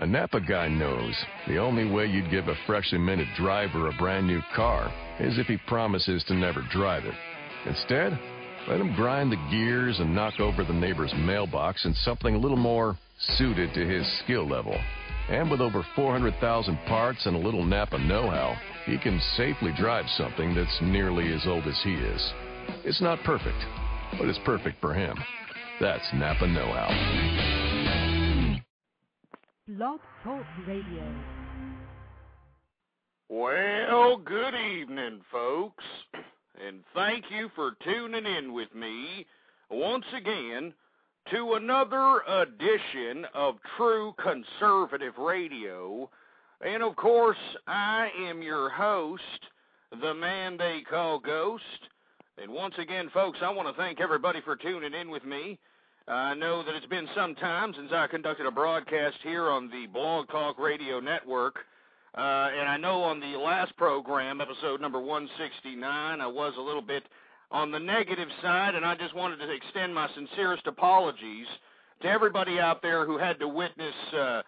A Napa guy knows the only way you'd give a freshly minted driver a brand new car is if he promises to never drive it. Instead, let him grind the gears and knock over the neighbor's mailbox in something a little more suited to his skill level. And with over 400,000 parts and a little Napa know-how, he can safely drive something that's nearly as old as he is. It's not perfect, but it's perfect for him. That's Napa know-how. Blog Talk Radio. Well, good evening, folks, and thank you for tuning in with me once again to another edition of True Conservative Radio. And, of course, I am your host, the man they call Ghost. And once again, folks, I want to thank everybody for tuning in with me. I know that it's been some time since I conducted a broadcast here on the Blog Talk Radio Network. And I know on the last program, episode number 169, I was a little bit on the negative side, and I just wanted to extend my sincerest apologies to everybody out there who had to witness, a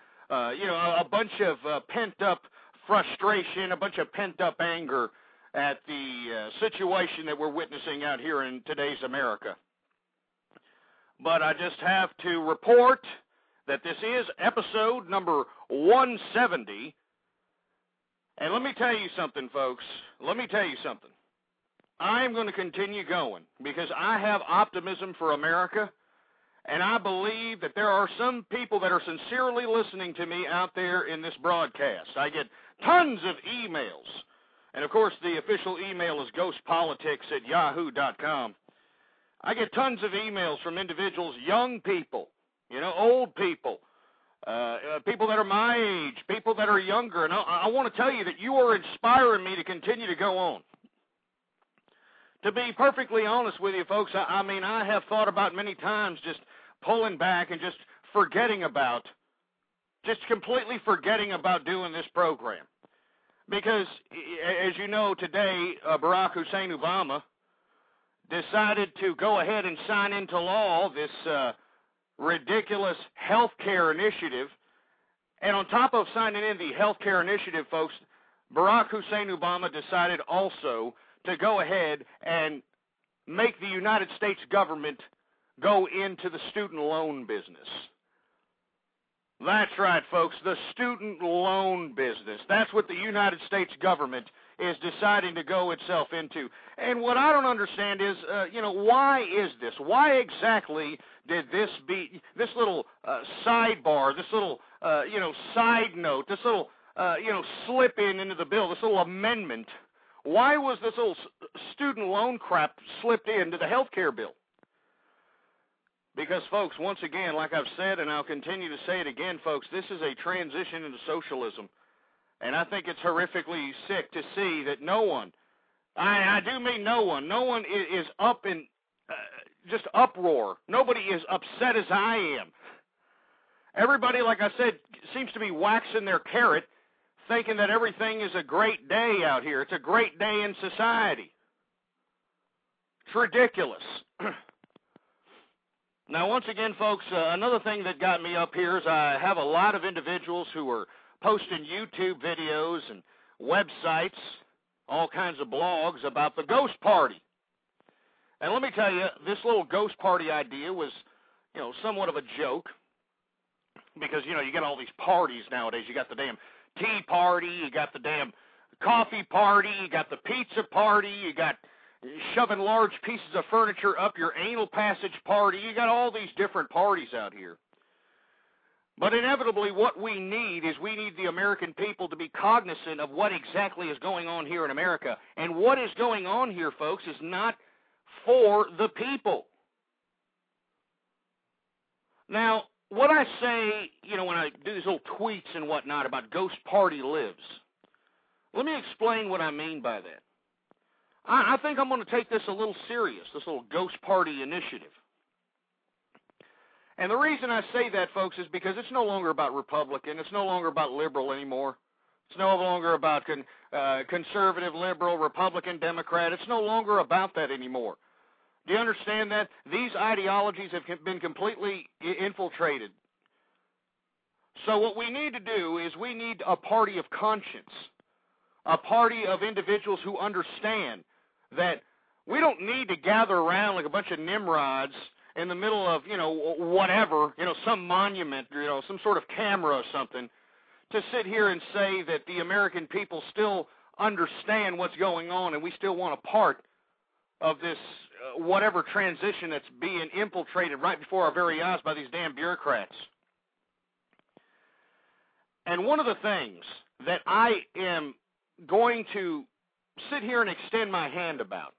bunch of pent-up frustration, a bunch of pent-up anger at the situation that we're witnessing out here in today's America. But I just have to report that this is episode number 170. And let me tell you something, folks. Let me tell you something. I am going to continue going because I have optimism for America, and I believe that there are some people that are sincerely listening to me out there in this broadcast. I get tons of emails, and of course the official email is ghostpolitics@yahoo.com. I get tons of emails from individuals, young people, old people, people that are my age, people that are younger, and I want to tell you that you are inspiring me to continue to go on. To be perfectly honest with you, folks, I mean, I have thought about many times just pulling back and just completely forgetting about doing this program. Because, as you know, today, Barack Hussein Obama decided to go ahead and sign into law this ridiculous health care initiative. And on top of signing in the health care initiative, folks, Barack Hussein Obama decided also to go ahead and make the United States government go into the student loan business. That's right, folks, the student loan business. That's what the United States government is deciding to go itself into. And what I don't understand is, why is this? Why exactly did this little sidebar, this little, side note, this little, slip into the bill, this little amendment, why was this little student loan crap slipped into the health care bill? Because, folks, once again, like I've said, and I'll continue to say it again, folks, this is a transition into socialism. And I think it's horrifically sick to see that no one, I do mean no one is up in just uproar. Nobody is upset as I am. Everybody, like I said, seems to be waxing their carrot, thinking that everything is a great day out here. It's a great day in society. It's ridiculous. Now, once again, folks, another thing that got me up here is I have a lot of individuals who are posting YouTube videos and websites, all kinds of blogs about the ghost party. And let me tell you, this little ghost party idea was, somewhat of a joke because, you get all these parties nowadays. You got the damn tea party, you got the damn coffee party, you got the pizza party, you got shoving large pieces of furniture up your anal passage party. You got all these different parties out here. But inevitably what we need the American people to be cognizant of what exactly is going on here in America. And what is going on here, folks, is not for the people. Now, what I say, when I do these little tweets and whatnot about Ghost Party Lives, let me explain what I mean by that. I think I'm going to take this a little serious, this little Ghost Party initiative. And the reason I say that, folks, is because it's no longer about Republican. It's no longer about liberal anymore. It's no longer about conservative, liberal, Republican, Democrat. It's no longer about that anymore. Do you understand that? These ideologies have been completely infiltrated. So what we need to do is we need a party of conscience, a party of individuals who understand that we don't need to gather around like a bunch of Nimrods in the middle of, whatever, some monument, some sort of camera or something, to sit here and say that the American people still understand what's going on and we still want a part of this whatever transition that's being infiltrated right before our very eyes by these damn bureaucrats. And one of the things that I am going to sit here and extend my hand about,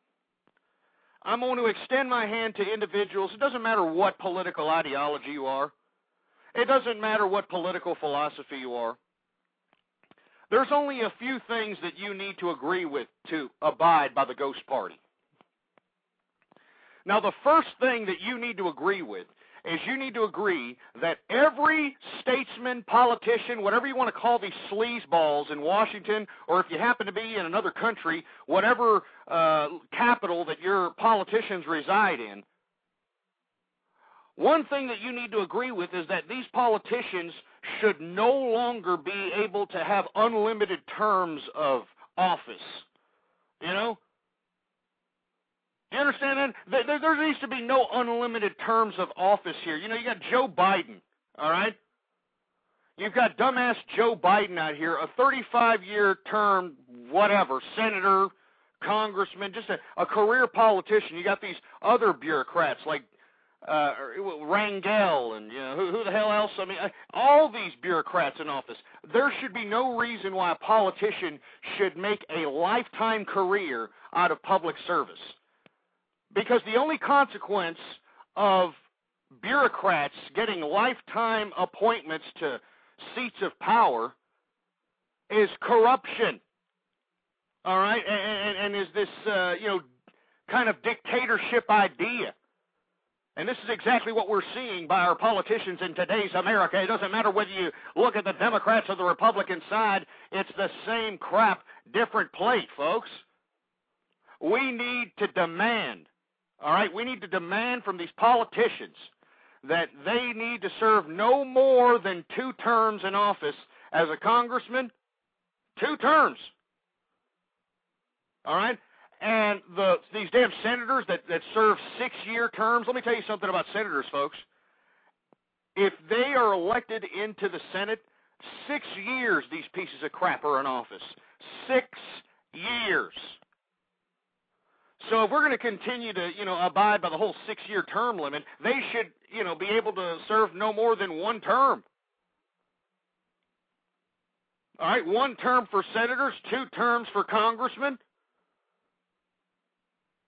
I'm going to extend my hand to individuals. It doesn't matter what political ideology you are. It doesn't matter what political philosophy you are. There's only a few things that you need to agree with to abide by the Ghost Party. Now, the first thing that you need to agree with is you need to agree that every statesman, politician, whatever you want to call these sleazeballs in Washington, or if you happen to be in another country, whatever capital that your politicians reside in, one thing that you need to agree with is that these politicians should no longer be able to have unlimited terms of office. You know? Do you understand that? There needs to be no unlimited terms of office here. You know, you got Joe Biden, all right? You've got dumbass Joe Biden out here, a 35-year term, whatever, senator, congressman, just a career politician. You got these other bureaucrats like Rangel and who the hell else? I mean, all these bureaucrats in office. There should be no reason why a politician should make a lifetime career out of public service. Because the only consequence of bureaucrats getting lifetime appointments to seats of power is corruption. All right? And is this, kind of dictatorship idea. And this is exactly what we're seeing by our politicians in today's America. It doesn't matter whether you look at the Democrats or the Republican side. It's the same crap, different plate, folks. We need to demand, all right, we need to demand from these politicians that they need to serve no more than 2 terms in office as a congressman. 2 terms. All right? And these damn senators that serve 6-year terms, let me tell you something about senators, folks. If they are elected into the Senate, 6 years these pieces of crap are in office. 6 years. So if we're going to continue to, abide by the whole 6-year term limit, they should, be able to serve no more than 1 term. All right, 1 term for senators, 2 terms for congressmen.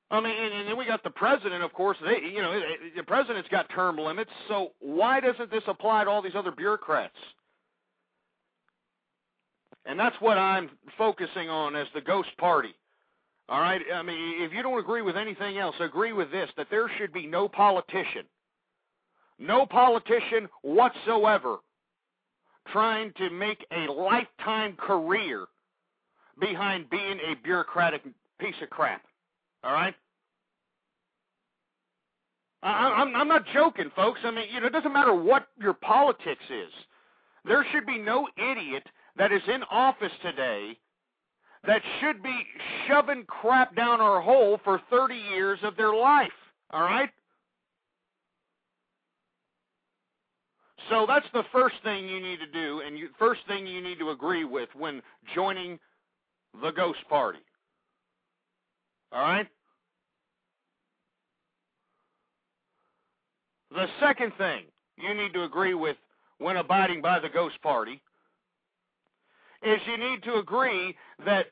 I mean, and then we got the president, of course. The president's got term limits, so why doesn't this apply to all these other bureaucrats? And that's what I'm focusing on as the Ghost Party. All right? I mean, if you don't agree with anything else, agree with this, that there should be no politician whatsoever trying to make a lifetime career behind being a bureaucratic piece of crap. All right? I'm not joking, folks. I mean, it doesn't matter what your politics is. There should be no idiot that is in office today that should be shoving crap down our hole for 30 years of their life. All right? So that's the first thing you need to do, and first thing you need to agree with when joining the Ghost Party. All right? The second thing you need to agree with when abiding by the Ghost Party is you need to agree that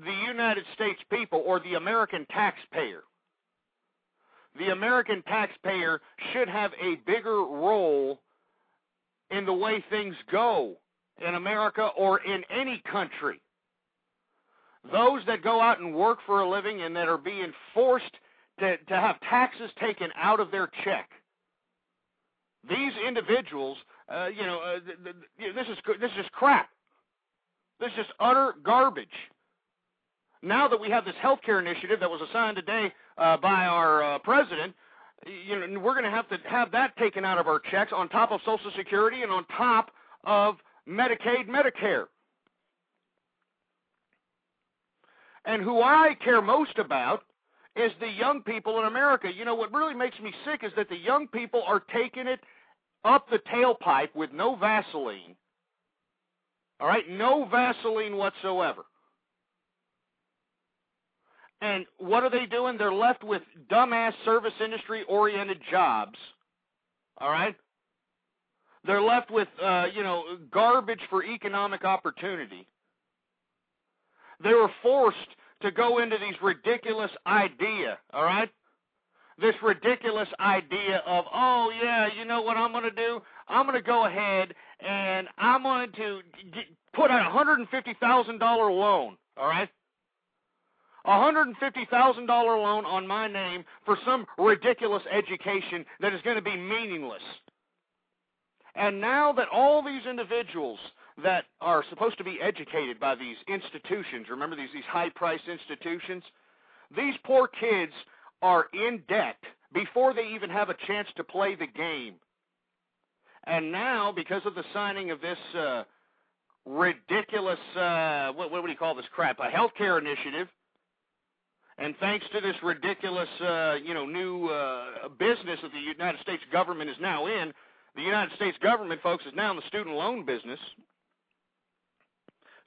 the United States people, or the American taxpayer should have a bigger role in the way things go in America or in any country. Those that go out and work for a living and that are being forced to have taxes taken out of their check. These individuals, this is crap. This is utter garbage. Now that we have this health care initiative that was assigned today by our president, we're going to have that taken out of our checks on top of Social Security and on top of Medicaid, Medicare. And who I care most about is the young people in America. You know, what really makes me sick is that the young people are taking it up the tailpipe with no Vaseline. All right? No Vaseline whatsoever. And what are they doing? They're left with dumbass service industry-oriented jobs. All right? They're left with, garbage for economic opportunity. They were forced to go into these ridiculous idea, all right? This ridiculous idea of, oh, yeah, you know what I'm going to do? I'm going to go ahead and I'm going to put out a $150,000 loan, all right? A $150,000 loan on my name for some ridiculous education that is going to be meaningless. And now that all these individuals that are supposed to be educated by these institutions, remember these high-priced institutions, these poor kids are in debt before they even have a chance to play the game. And now, because of the signing of this ridiculous, what do you call this crap, a healthcare initiative, and thanks to this ridiculous, new business that the United States government is now in, the United States government, folks, is now in the student loan business.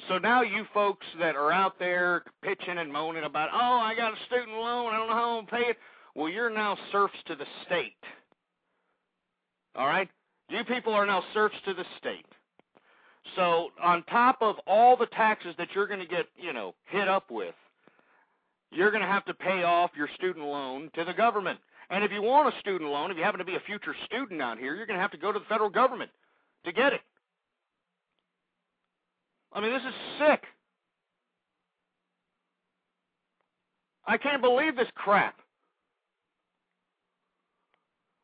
So now you folks that are out there pitching and moaning about, oh, I got a student loan, I don't know how I'm going to pay it. Well, you're now serfs to the state. All right? You people are now serfs to the state. So on top of all the taxes that you're going to get, hit up with, you're going to have to pay off your student loan to the government. And if you want a student loan, if you happen to be a future student out here, you're going to have to go to the federal government to get it. I mean, this is sick. I can't believe this crap.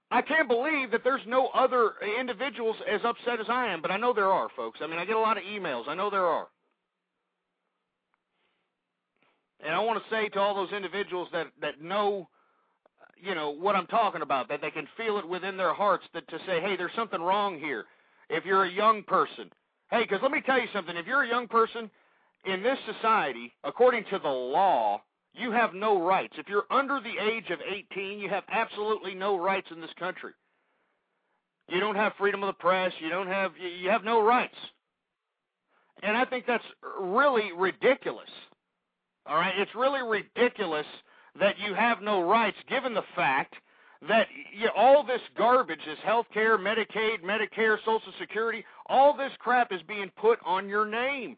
I can't believe that there's no other individuals as upset as I am, but I know there are, folks. I mean, I get a lot of emails. I know there are. And I want to say to all those individuals that know, what I'm talking about, that they can feel it within their hearts, that to say, hey, there's something wrong here. If you're a young person, hey, because let me tell you something. If you're a young person in this society, according to the law, you have no rights. If you're under the age of 18, you have absolutely no rights in this country. You don't have freedom of the press. You have no rights. And I think that's really ridiculous. All right? It's really ridiculous that you have no rights, given the fact that all this garbage, this health care, Medicaid, Medicare, Social Security, all this crap is being put on your name.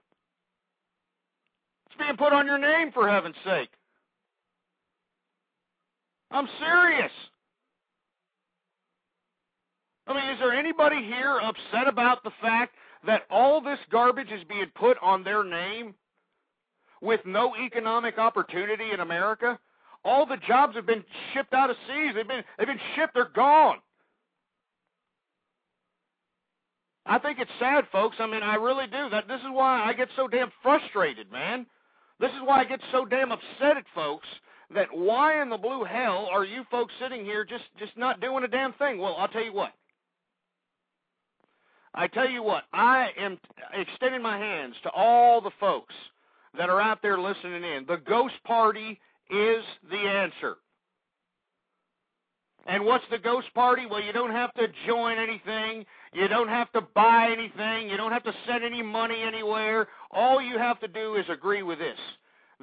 It's being put on your name, for heaven's sake. I'm serious. I mean, is there anybody here upset about the fact that all this garbage is being put on their name with no economic opportunity in America? All the jobs have been shipped out of seas. They've been shipped. They're gone. I think it's sad, folks. I mean, I really do. This is why I get so damn frustrated, man. This is why I get so damn upset at folks, that why in the blue hell are you folks sitting here just not doing a damn thing? Well, I'll tell you what. I am extending my hands to all the folks that are out there listening in. The Ghost Party is the answer. And what's the Ghost Party? Well, you don't have to join anything. You don't have to buy anything. You don't have to send any money anywhere. All you have to do is agree with this,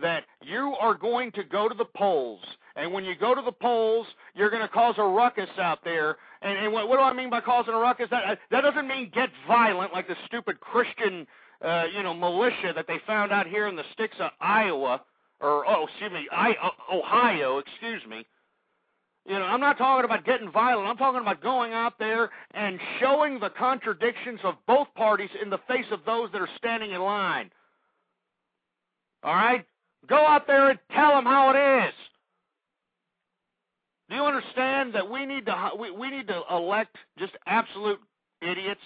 that you are going to go to the polls. And when you go to the polls, you're going to cause a ruckus out there. And what do I mean by causing a ruckus? That doesn't mean get violent like the stupid Christian, militia that they found out here in the sticks of Ohio. I'm not talking about getting violent. I'm talking about going out there and showing the contradictions of both parties in the face of those that are standing in line. All right? Go out there and tell them how it is. Do you understand that we need to elect just absolute idiots?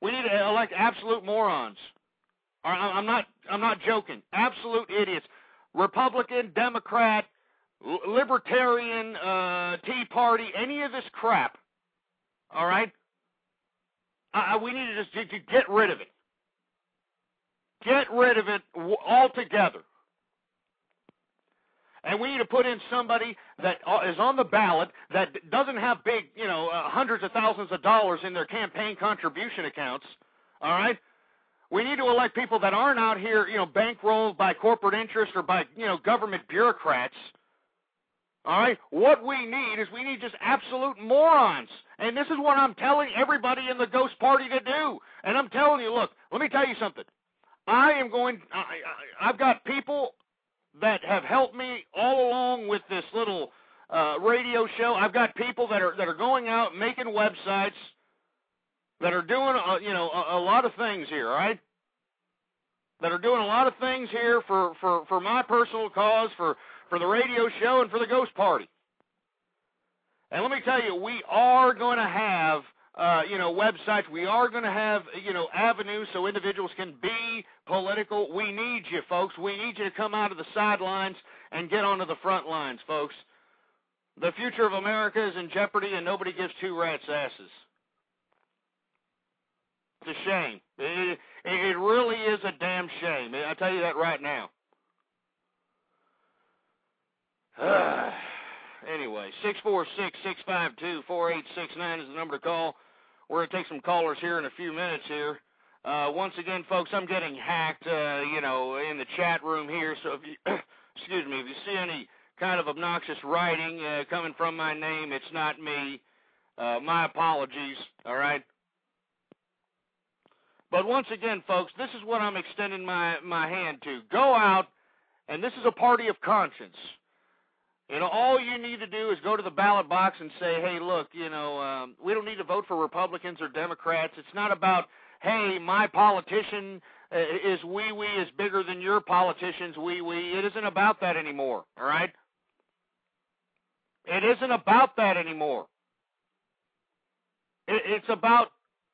We need to elect absolute morons. I'm not joking. Absolute idiots. Republican, Democrat, Libertarian, Tea Party, any of this crap. All right? We need to just to get rid of it. Get rid of it altogether. And we need to put in somebody that is on the ballot that doesn't have big, hundreds of thousands of dollars in their campaign contribution accounts, all right? We need to elect people that aren't out here, bankrolled by corporate interest or by, government bureaucrats, all right? What we need is just absolute morons. And this is what I'm telling everybody in the Ghost Party to do. And I'm telling you, look, let me tell you something. I've got people that have helped me all along with this little radio show. I've got people that are going out making websites that are doing a lot of things here, all right? That are doing a lot of things here for my personal cause, for the radio show, and for the Ghost Party. And let me tell you, we are going to have websites. We are going to have avenues so individuals can be political. We need you, folks. We need you to come out of the sidelines and get onto the front lines, folks. The future of America is in jeopardy, and nobody gives two rats' asses. It's a shame. It really is a damn shame. I tell you that right now. Anyway, 646-652-4869 is the number to call. We're going to take some callers here in a few minutes here. Once again, folks, I'm getting hacked, in the chat room here. So if you, if you see any kind of obnoxious writing coming from my name, it's not me. My apologies, all right? But once again, folks, this is what I'm extending my hand to. Go out, and this is a party of conscience. All you need to do is go to the ballot box and say, hey, look, we don't need to vote for Republicans or Democrats. It's not about, hey, my politician is wee-wee is bigger than your politician's wee-wee. It isn't about that anymore, all right? It isn't about that anymore. It's about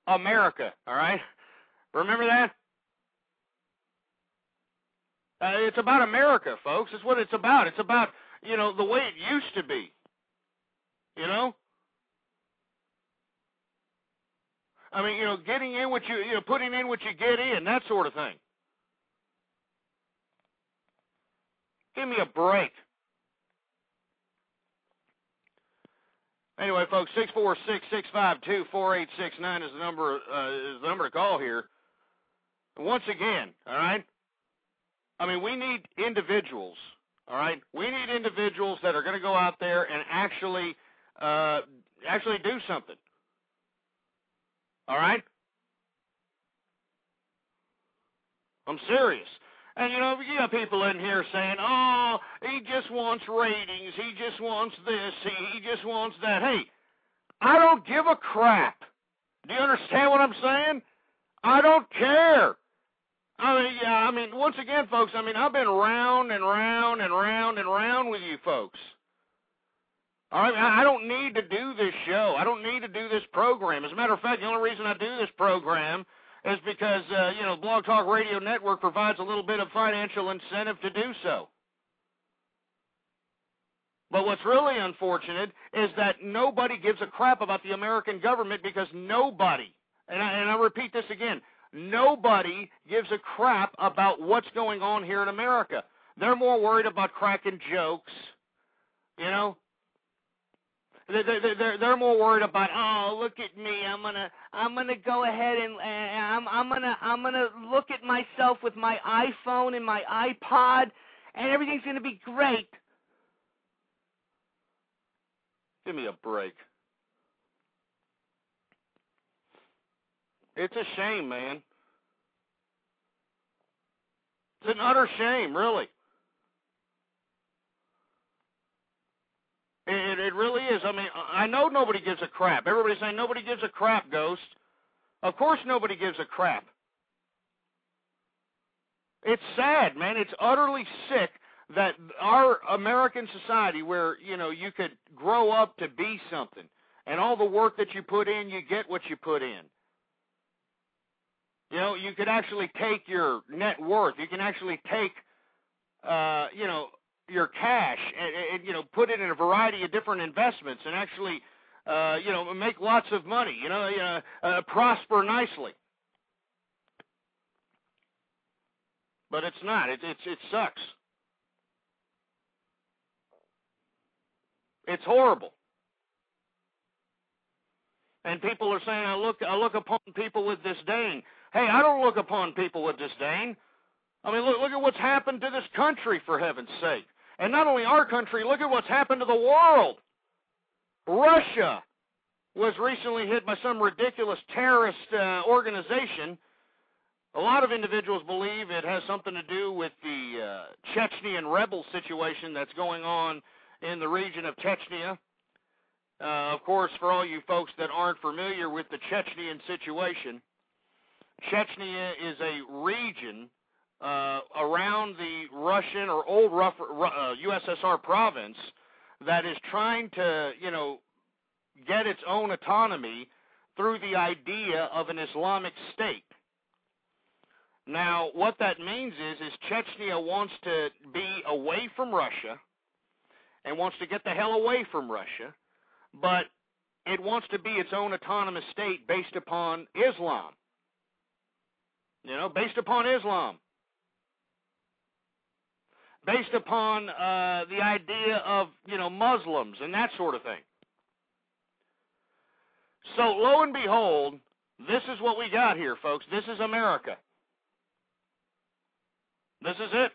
America, all right? Remember that? It's about America, folks. It's what it's about. It's about, the way it used to be. I mean, getting in what putting in what you get in, that sort of thing. Give me a break. Anyway, folks, 646-652-4869 is the number to call here. Once again, all right? I mean, we need individuals, all right? We need individuals that are going to go out there and actually do something. All right? I'm serious. And, you got people in here saying, oh, he just wants ratings, he just wants this, he just wants that. Hey, I don't give a crap. Do you understand what I'm saying? I don't care. I mean, once again, folks, I've been round and round and round and round with you folks. All right, I don't need to do this show. I don't need to do this program. As a matter of fact, the only reason I do this program is because, Blog Talk Radio Network provides a little bit of financial incentive to do so. But what's really unfortunate is that nobody gives a crap about the American government because nobody, and I repeat this again, nobody gives a crap about what's going on here in America. They're more worried about cracking jokes, They're more worried about, oh, look at me. I'm gonna go ahead and I'm gonna look at myself with my iPhone and my iPod, and everything's gonna be great. Give me a break. It's a shame, man. It's an utter shame, really. It really is. I mean, I know nobody gives a crap. Everybody's saying nobody gives a crap, Ghost. Of course nobody gives a crap. It's sad, man. It's utterly sick that our American society where, you could grow up to be something, and all the work that you put in, you get what you put in. You could actually take your net worth. You can actually take, your cash and put it in a variety of different investments and actually make lots of money, prosper nicely. But it's not. It sucks. It's horrible. And people are saying, I look upon people with disdain. Hey, I don't look upon people with disdain. I mean, look at what's happened to this country, for heaven's sake. And not only our country, look at what's happened to the world. Russia was recently hit by some ridiculous terrorist organization. A lot of individuals believe it has something to do with the Chechnyan rebel situation that's going on in the region of Chechnya. Of course, for all you folks that aren't familiar with the Chechnyan situation, Chechnya is a region around the Russian or old USSR province that is trying to, get its own autonomy through the idea of an Islamic state. Now, what that means is Chechnya wants to be away from Russia and wants to get the hell away from Russia, but it wants to be its own autonomous state based upon Islam. Based upon Islam. Based upon the idea of, Muslims and that sort of thing. So, lo and behold, this is what we got here, folks. This is America. This is it.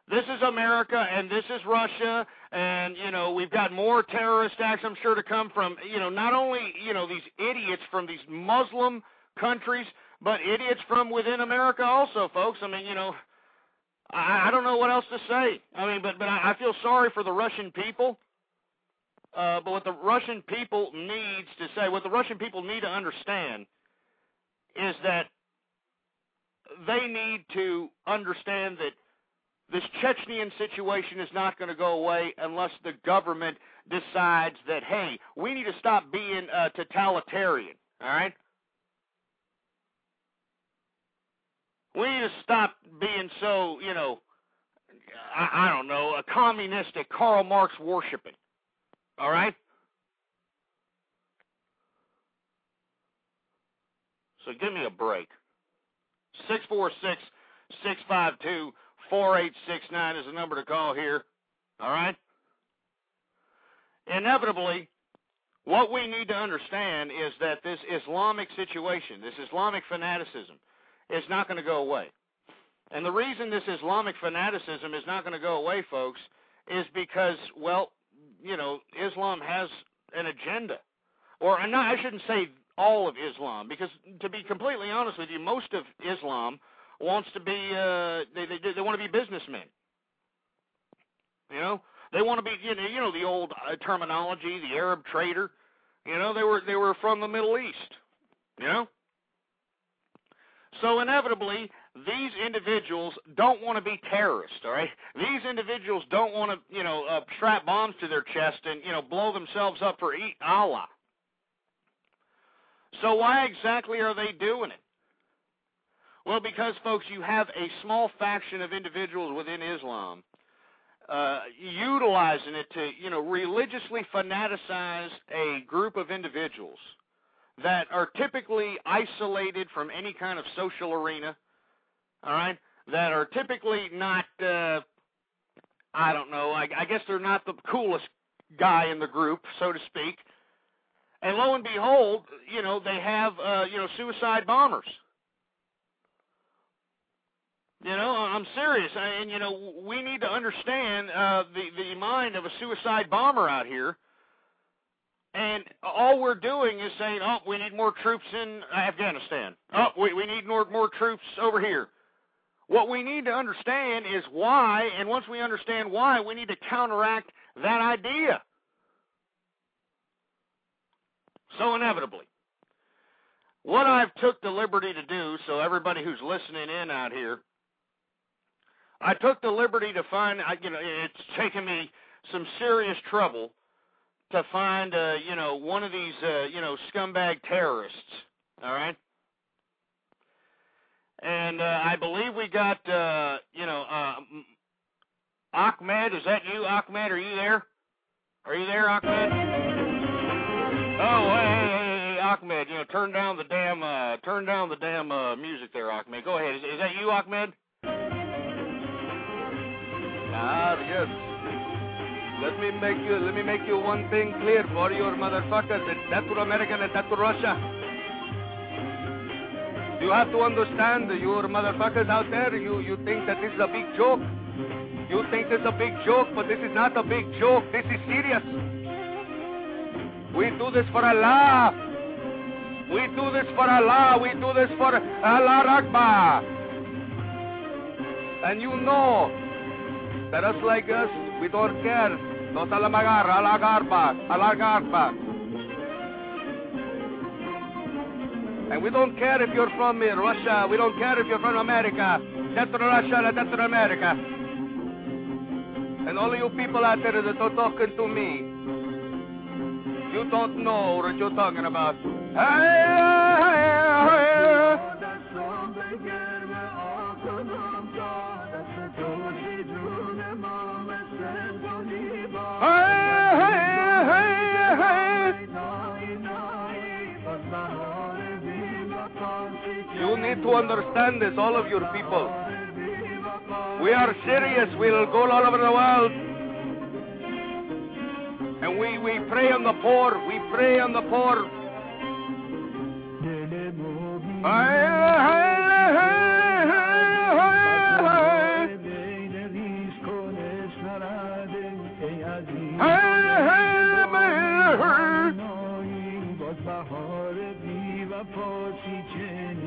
This is America, and this is Russia, and, we've got more terrorist acts, I'm sure, to come from, not only, these idiots from these Muslim countries, but idiots from within America also, folks. I mean, I don't know what else to say. I mean, but I feel sorry for the Russian people. But what the Russian people needs to say, what the Russian people need to understand is that they need to understand that this Chechnyan situation is not going to go away unless the government decides that, hey, we need to stop being totalitarian, all right? We need to stop being so, I don't know, a communistic, Karl Marx worshiping. All right? So give me a break. 646-652-4869 is the number to call here. All right? Inevitably, what we need to understand is that this Islamic situation, this Islamic fanaticism, is not going to go away. And the reason this Islamic fanaticism is not going to go away, folks, is because, well, Islam has an agenda. Or, no, I shouldn't say all of Islam, because to be completely honest with you, most of Islam wants to be, they want to be businessmen. They want to be, the old terminology, the Arab trader. They were from the Middle East. So inevitably, these individuals don't want to be terrorists, all right? These individuals don't want to, strap bombs to their chest and, blow themselves up for Allah. So why exactly are they doing it? Well, because, folks, you have a small faction of individuals within Islam utilizing it to, religiously fanaticize a group of individuals that are typically isolated from any kind of social arena, all right, that are typically not, I don't know, I guess they're not the coolest guy in the group, so to speak. And lo and behold, they have, suicide bombers. I'm serious. And, we need to understand the mind of a suicide bomber out here. And all we're doing is saying, oh, we need more troops in Afghanistan. Oh, we need more troops over here. What we need to understand is why, and once we understand why, we need to counteract that idea. So inevitably, what I've took the liberty to do, so everybody who's listening in out here, I took the liberty to find, it's taken me some serious trouble to find, one of these, scumbag terrorists, all right? And I believe we got, Ahmed. Is that you, Ahmed? Are you there? Are you there, Ahmed? hey, Ahmed, turn down the damn music there, Ahmed. Go ahead. Is that you, Ahmed? Yes. Let me make you one thing clear for you motherfuckers. It's death to America and death to Russia. You have to understand, you motherfuckers out there, you think that this is a big joke. You think this is a big joke, but this is not a big joke. This is serious. We do this for Allah. We do this for Allah. We do this for Allah Akbar. And you know that us like us, we don't care. Nos alamagar, Allah Akbar. And we don't care if you're from Russia. We don't care if you're from America. That's to Russia, that's to America. And all of you people out there that are talking to me, you don't know what you're talking about. You need to understand this, all of your people. We are serious. We'll go all over the world. And we pray on the poor. We pray on the poor.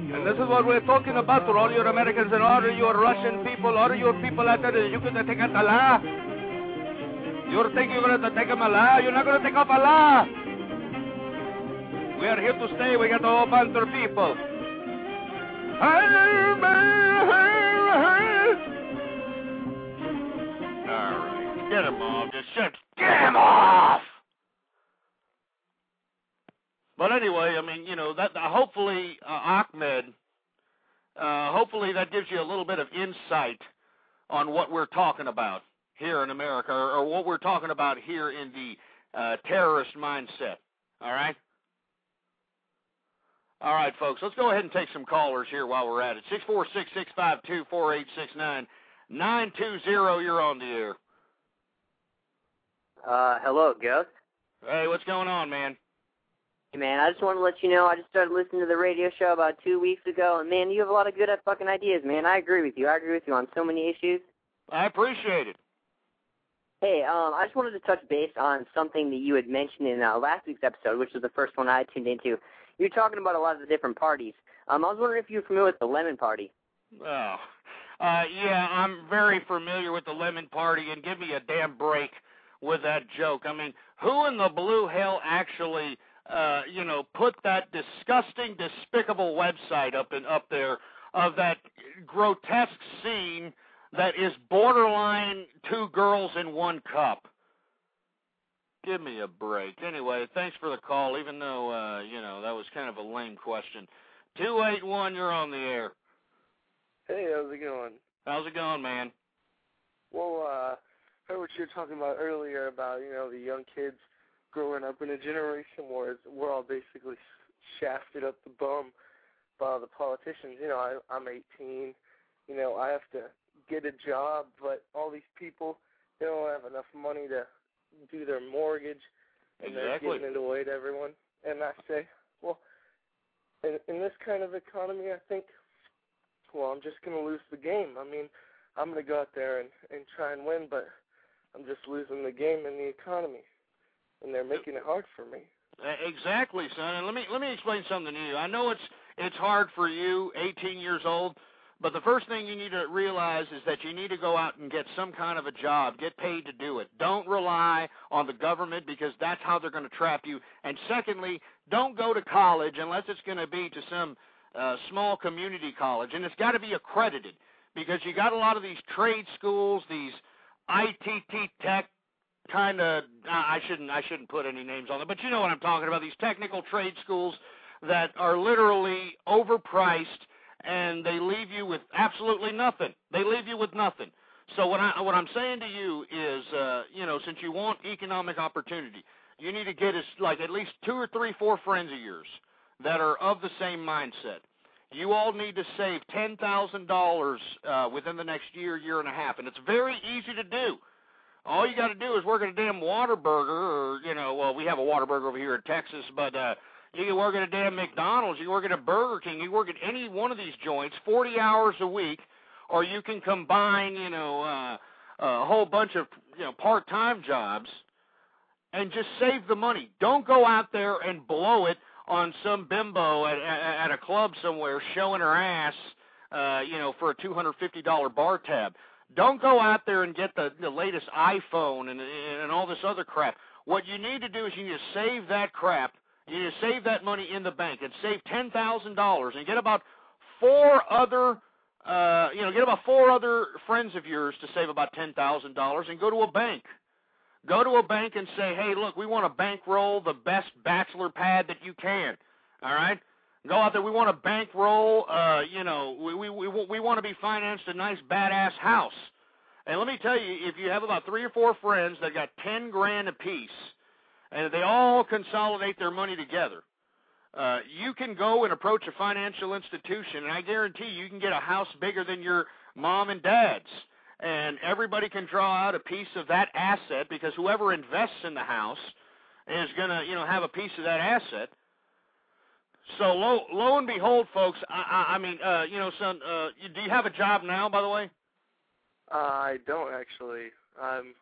And this is what we're talking about for all your Americans and all your Russian people, all your people out there that you can take out Allah. You think you're going to take them Allah? You're not going to take off Allah. We are here to stay. We got a whole bunch of people. All right, get him off. Just get him off. But anyway, I mean, that hopefully, Ahmed, hopefully that gives you a little bit of insight on what we're talking about here in America, or what we're talking about here in the terrorist mindset. All right? All right, folks, let's go ahead and take some callers here while we're at it. 646-652-4869. 920, you're on the air. Hello, Ghost. Hey, what's going on, man? Hey, man, I just want to let you know I just started listening to the radio show about 2 weeks ago, and, man, you have a lot of good fucking ideas, man. I agree with you. I agree with you on so many issues. I appreciate it. Hey, I just wanted to touch base on something that you had mentioned in last week's episode, which was the first one I tuned into. You were talking about a lot of the different parties. I was wondering if you were familiar with the Lemon Party. Oh, yeah, I'm very familiar with the Lemon Party, and give me a damn break with that joke. I mean, who in the blue hell actually, put that disgusting, despicable website up there of that grotesque scene that is borderline two girls in one cup? Give me a break. Anyway, thanks for the call, even though, that was kind of a lame question. 281, you're on the air. Hey, how's it going? How's it going, man? Well, I heard what you were talking about earlier about, the young kids growing up in a generation where we're all basically shafted up the bum by the politicians. I'm 18. I have to get a job, but all these people, they don't have enough money to do their mortgage, and they're giving it away to everyone. And I say, well, in this kind of economy, I think, well, I'm just going to lose the game. I mean, I'm going to go out there and try and win, but I'm just losing the game in the economy, and they're making it hard for me. Exactly, son. And let me explain something to you. I know it's hard for you, 18 years old, but the first thing you need to realize is that you need to go out and get some kind of a job, get paid to do it. Don't rely on the government, because that's how they're going to trap you. And secondly, don't go to college unless it's going to be to some small community college, and it's got to be accredited, because you got a lot of these trade schools, these ITT tech kind of, I shouldn't put any names on them, but you know what I'm talking about, these technical trade schools that are literally overpriced, and they leave you with absolutely nothing. They leave you with nothing. So what I'm saying to you is, since you want economic opportunity, you need to get at least 2 or 3, 4 friends of yours that are of the same mindset. You all need to save $10,000 within the next year, year and a half, and it's very easy to do. All you got to do is work at a damn Whataburger, or, we have a Whataburger over here in Texas, but you can work at a damn McDonald's, you can work at a Burger King, you can work at any one of these joints 40 hours a week, or you can combine, a whole bunch of, part-time jobs and just save the money. Don't go out there and blow it on some bimbo at a club somewhere showing her ass, for a $250 bar tab. Don't go out there and get the latest iPhone and all this other crap. What you need to do is you need to save that crap. You need to save that money in the bank and save $10,000 and get about 4 other, friends of yours to save about $10,000 and go to a bank. Go to a bank and say, hey, look, we want to bankroll the best bachelor pad that you can, all right? Go out there. We want to bankroll, we want to be financed a nice badass house. And let me tell you, if you have about 3 or 4 friends that got $10,000 apiece, and they all consolidate their money together, you can go and approach a financial institution, and I guarantee you can get a house bigger than your mom and dad's. And everybody can draw out a piece of that asset because whoever invests in the house is going to, have a piece of that asset. So lo and behold, folks, son, do you have a job now, by the way? I don't actually. I'm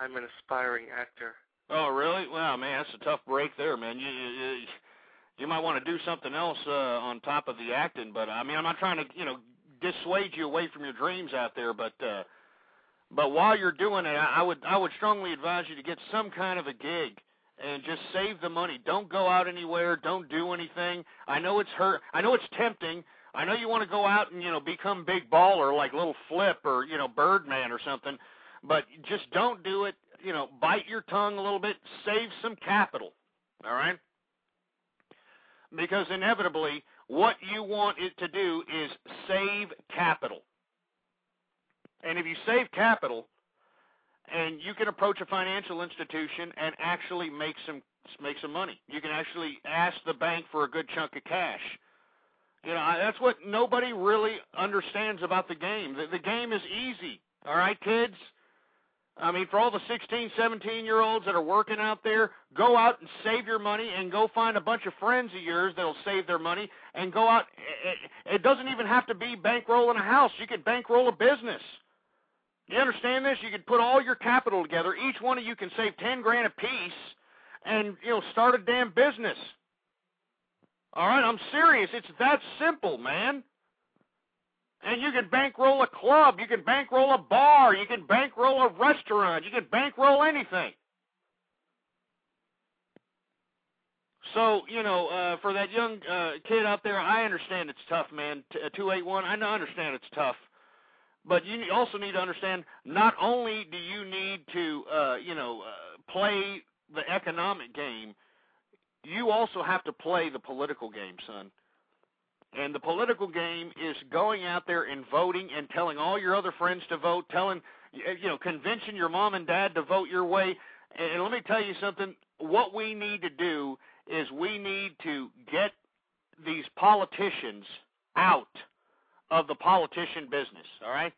an aspiring actor. Oh, really? Well, man, that's a tough break there, man. You might want to do something else on top of the acting, but I'm not trying to, dissuade you away from your dreams out there, but while you're doing it, I would strongly advise you to get some kind of a gig and just save the money. Don't go out anywhere. Don't do anything. I know it's tempting. I know you want to go out and, become big baller like Little Flip or, Birdman or something, but just don't do it. Bite your tongue a little bit. Save some capital, all right? Because inevitably, what you want it to do is save capital. And if you save capital, and you can approach a financial institution and actually make some money. You can actually ask the bank for a good chunk of cash. That's what nobody really understands about the game. The game is easy, all right, kids? For all the 16, 17-year-olds that are working out there, go out and save your money and go find a bunch of friends of yours that'll save their money and go out. It doesn't even have to be bankrolling a house. You could bankroll a business. You understand this? You could put all your capital together. Each one of you can save $10,000 apiece and, start a damn business. All right, I'm serious. It's that simple, man. And you can bankroll a club. You can bankroll a bar. You can bankroll a restaurant. You can bankroll anything. So, for that young kid out there, I understand it's tough, man. 281, I understand it's tough. But you also need to understand, not only do you need to, play the economic game, you also have to play the political game, son. And the political game is going out there and voting and telling all your other friends to vote, convincing your mom and dad to vote your way. And let me tell you something, what we need to do is we need to get these politicians out of the politician business, all right?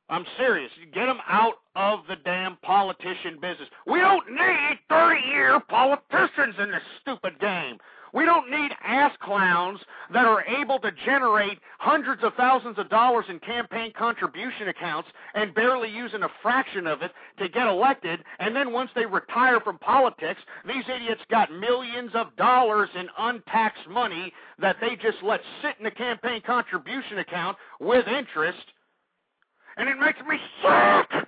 I'm serious. Get them out of the damn politician business. We don't need 30-year politicians in this stupid game. We don't need ass clowns that are able to generate hundreds of thousands of dollars in campaign contribution accounts and barely using a fraction of it to get elected, and then once they retire from politics, these idiots got millions of dollars in untaxed money that they just let sit in the campaign contribution account with interest, and it makes me sick!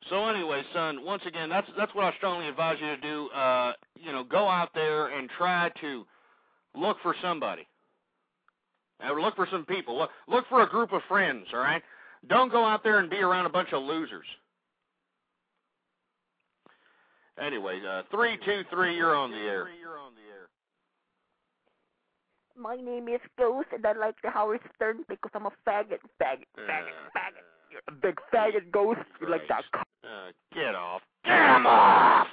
So anyway, son, once again, that's what I strongly advise you to do. Go out there and try to look for somebody. Look for some people. Look for a group of friends, all right? Don't go out there and be around a bunch of losers. Anyway, 323, you're on the air. My name is Ghost, and I like the Howard Stern because I'm a faggot. big faggot ghost. You like that? Get off. Get him off!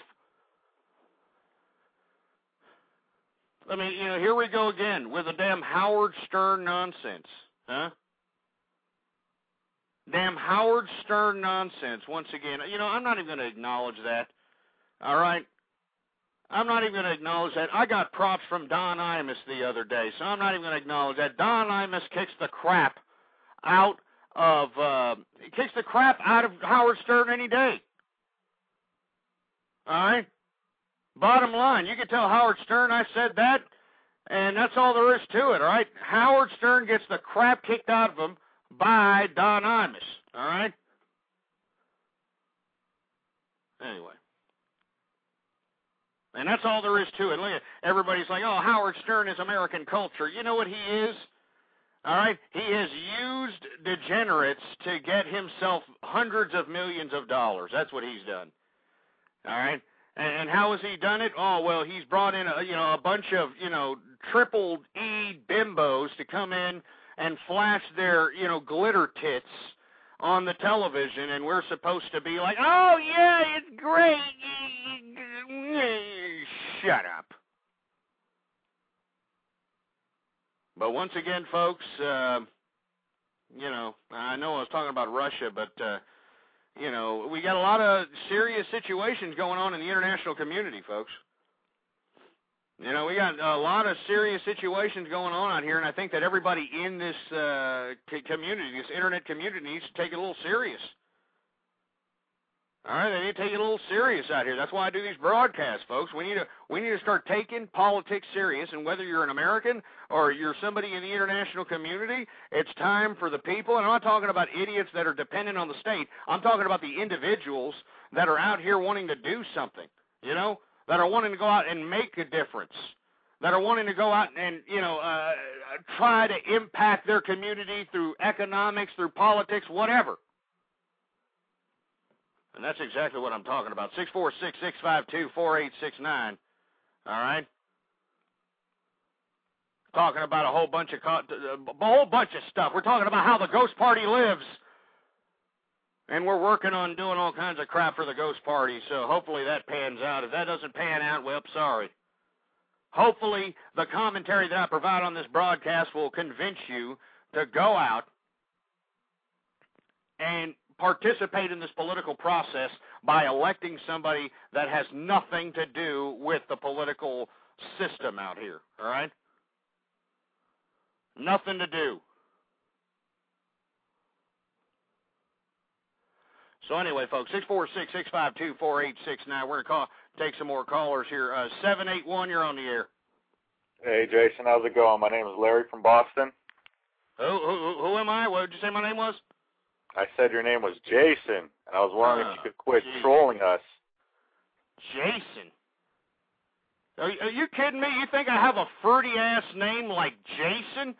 I mean, here we go again with the damn Howard Stern nonsense, huh? Damn Howard Stern nonsense once again. I'm not even going to acknowledge that, all right? I'm not even going to acknowledge that. I got props from Don Imus the other day, so I'm not even going to acknowledge that. Don Imus kicks the crap out of Howard Stern any day. All right? Bottom line, you can tell Howard Stern I said that, and that's all there is to it, all right? Howard Stern gets the crap kicked out of him by Don Imus, all right? Anyway. And that's all there is to it. Look at, everybody's like, oh, Howard Stern is American culture. You know what he is? All right? He has used degenerates to get himself hundreds of millions of dollars. That's what he's done. All right? And how has he done it? Oh, well, he's brought in a bunch of, triple E bimbos to come in and flash their, glitter tits on the television, and we're supposed to be like, oh, yeah, it's great. Shut up. But once again, folks, I know I was talking about Russia, but, we got a lot of serious situations going on in the international community, folks. We got a lot of serious situations going on out here, and I think that everybody in this community, this internet community, needs to take it a little serious. All right, they need to take it a little serious out here. That's why I do these broadcasts, folks. We need to start taking politics serious, and whether you're an American or you're somebody in the international community, it's time for the people. And I'm not talking about idiots that are dependent on the state. I'm talking about the individuals that are out here wanting to do something, that are wanting to go out and make a difference, that are wanting to go out and, try to impact their community through economics, through politics, whatever. And that's exactly what I'm talking about. 646-652-4869. All right? Talking about a whole bunch of stuff. We're talking about how the Ghost Party lives. And we're working on doing all kinds of crap for the Ghost Party, so hopefully that pans out. If that doesn't pan out, well, sorry. Hopefully the commentary that I provide on this broadcast will convince you to go out and participate in this political process by electing somebody that has nothing to do with the political system out here, all right? Nothing to do. So anyway, folks, 646-652-4869. We're going to take some more callers here. 781, you're on the air. Hey, Jason, how's it going? My name is Larry from Boston. Who am I? What did you say my name was? I said your name was Jason, and I was wondering if you could quit trolling us. Jason? Are you kidding me? You think I have a fruity-ass name like Jason?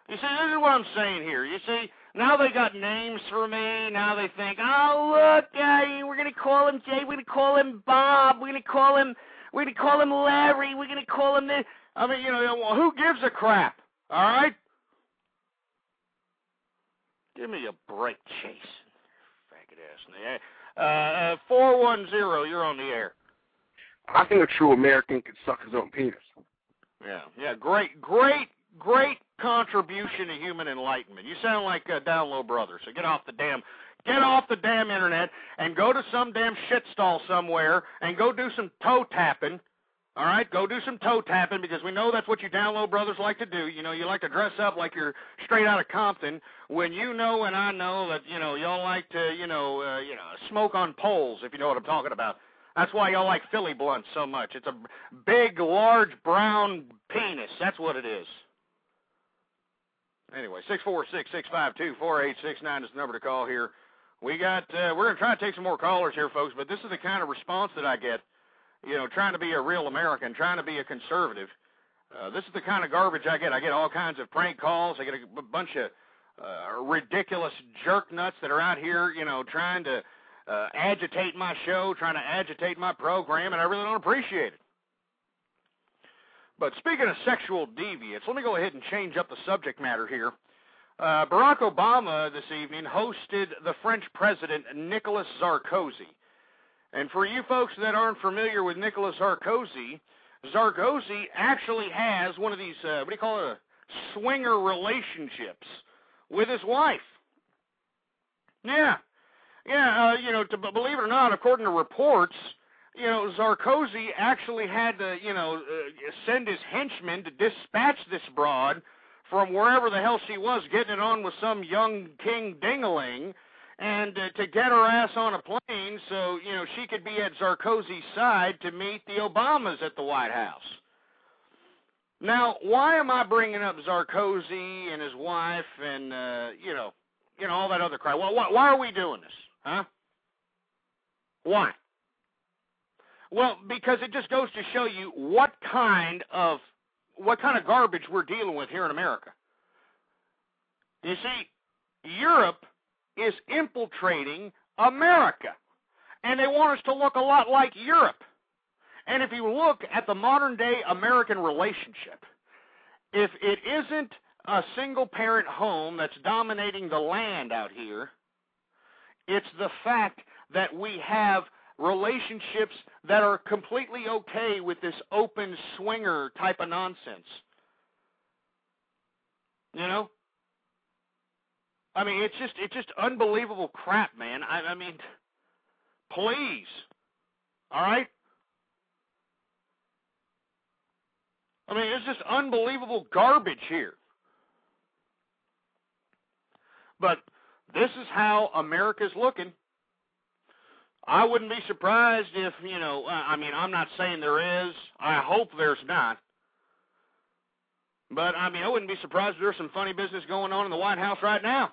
You see, this is what I'm saying here. You see, now they got names for me. Now they think, oh, look, we're going to call him Jay. We're going to call him Bob. We're going to call him Larry. We're going to call him this. I mean, who gives a crap? All right? Give me a break, Jason. Faggot ass. 410, you're on the air. I think a true American could suck his own penis. Yeah. Great contribution to human enlightenment. You sound like Down Low Brothers. So get off the damn internet and go to some damn shit stall somewhere and go do some toe tapping. All right, go do some toe tapping because we know that's what you Down Low Brothers like to do. You like to dress up like you're straight out of Compton when you know and I know that, y'all like to, smoke on poles, if you know what I'm talking about. That's why y'all like Philly blunts so much. It's a big, large, brown penis. That's what it is. Anyway, 646-652-4869 is the number to call here. We're going to try to take some more callers here, folks, but this is the kind of response that I get. Trying to be a real American, trying to be a conservative. This is the kind of garbage I get. I get all kinds of prank calls. I get a bunch of ridiculous jerk nuts that are out here, trying to agitate my show, trying to agitate my program, and I really don't appreciate it. But speaking of sexual deviants, let me go ahead and change up the subject matter here. Barack Obama this evening hosted the French president, Nicolas Sarkozy. And for you folks that aren't familiar with Nicolas Sarkozy, Sarkozy actually has one of these, what do you call it, swinger relationships with his wife. Yeah. Yeah, believe it or not, according to reports, Sarkozy actually had to, send his henchmen to dispatch this broad from wherever the hell she was, getting it on with some young king ding-a-ling, and to get her ass on a plane so, she could be at Sarkozy's side to meet the Obamas at the White House. Now, why am I bringing up Sarkozy and his wife and, all that other crap? Well, why are we doing this, huh? Why? Well, because it just goes to show you what kind of garbage we're dealing with here in America. You see, Europe is infiltrating America, and they want us to look a lot like Europe. And if you look at the modern-day American relationship, if it isn't a single-parent home that's dominating the land out here, it's the fact that we have relationships that are completely okay with this open swinger type of nonsense. I mean, it's just unbelievable crap, man. I mean, please. All right? I mean, it's just unbelievable garbage here. But this is how America's looking. I wouldn't be surprised if, I'm not saying there is. I hope there's not. But, I wouldn't be surprised if there's some funny business going on in the White House right now.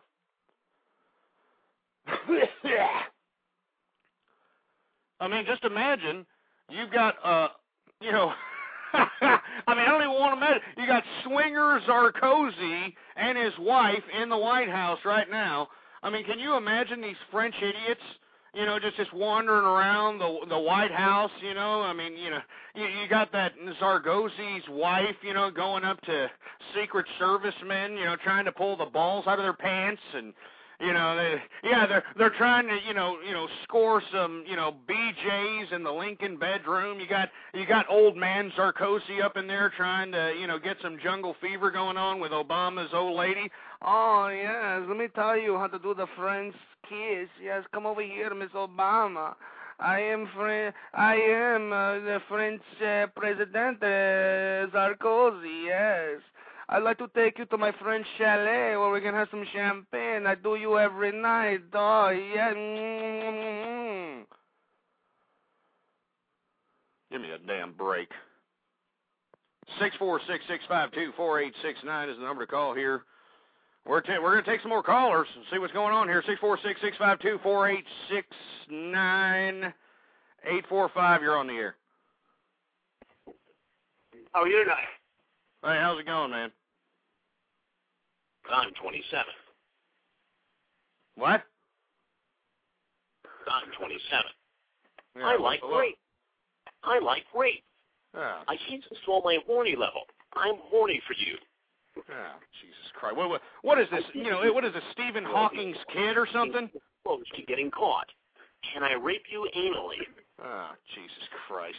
Just imagine you've got, I don't even want to imagine. You got swinger Sarkozy and his wife in the White House right now. Can you imagine these French idiots, just wandering around the White House, you got that Sarkozy's wife, going up to Secret Service men, trying to pull the balls out of their pants, and they're trying to, score some, BJs in the Lincoln bedroom. You got old man Sarkozy up in there trying to, get some jungle fever going on with Obama's old lady. Oh, yes, let me tell you how to do the French kiss. Yes, come over here, Miss Obama. I am the French President Sarkozy, yes. I'd like to take you to my French chalet where we can have some champagne. I do you every night. Oh, yeah. Give me a damn break. 646-652-4869 is the number to call here. We're going to take some more callers and see what's going on here. 646-652-4869. 845, you're on the air. How are you tonight? Hey, how's it going, man? I'm 27. What? I'm 27. Yeah, I like rape. I like rape. Yeah. I can't control my horny level. I'm horny for you. Oh, Jesus Christ. What is this? What is this, Stephen Hawking's kid or something? Close to getting caught. Can I rape you anally? Oh, Jesus Christ.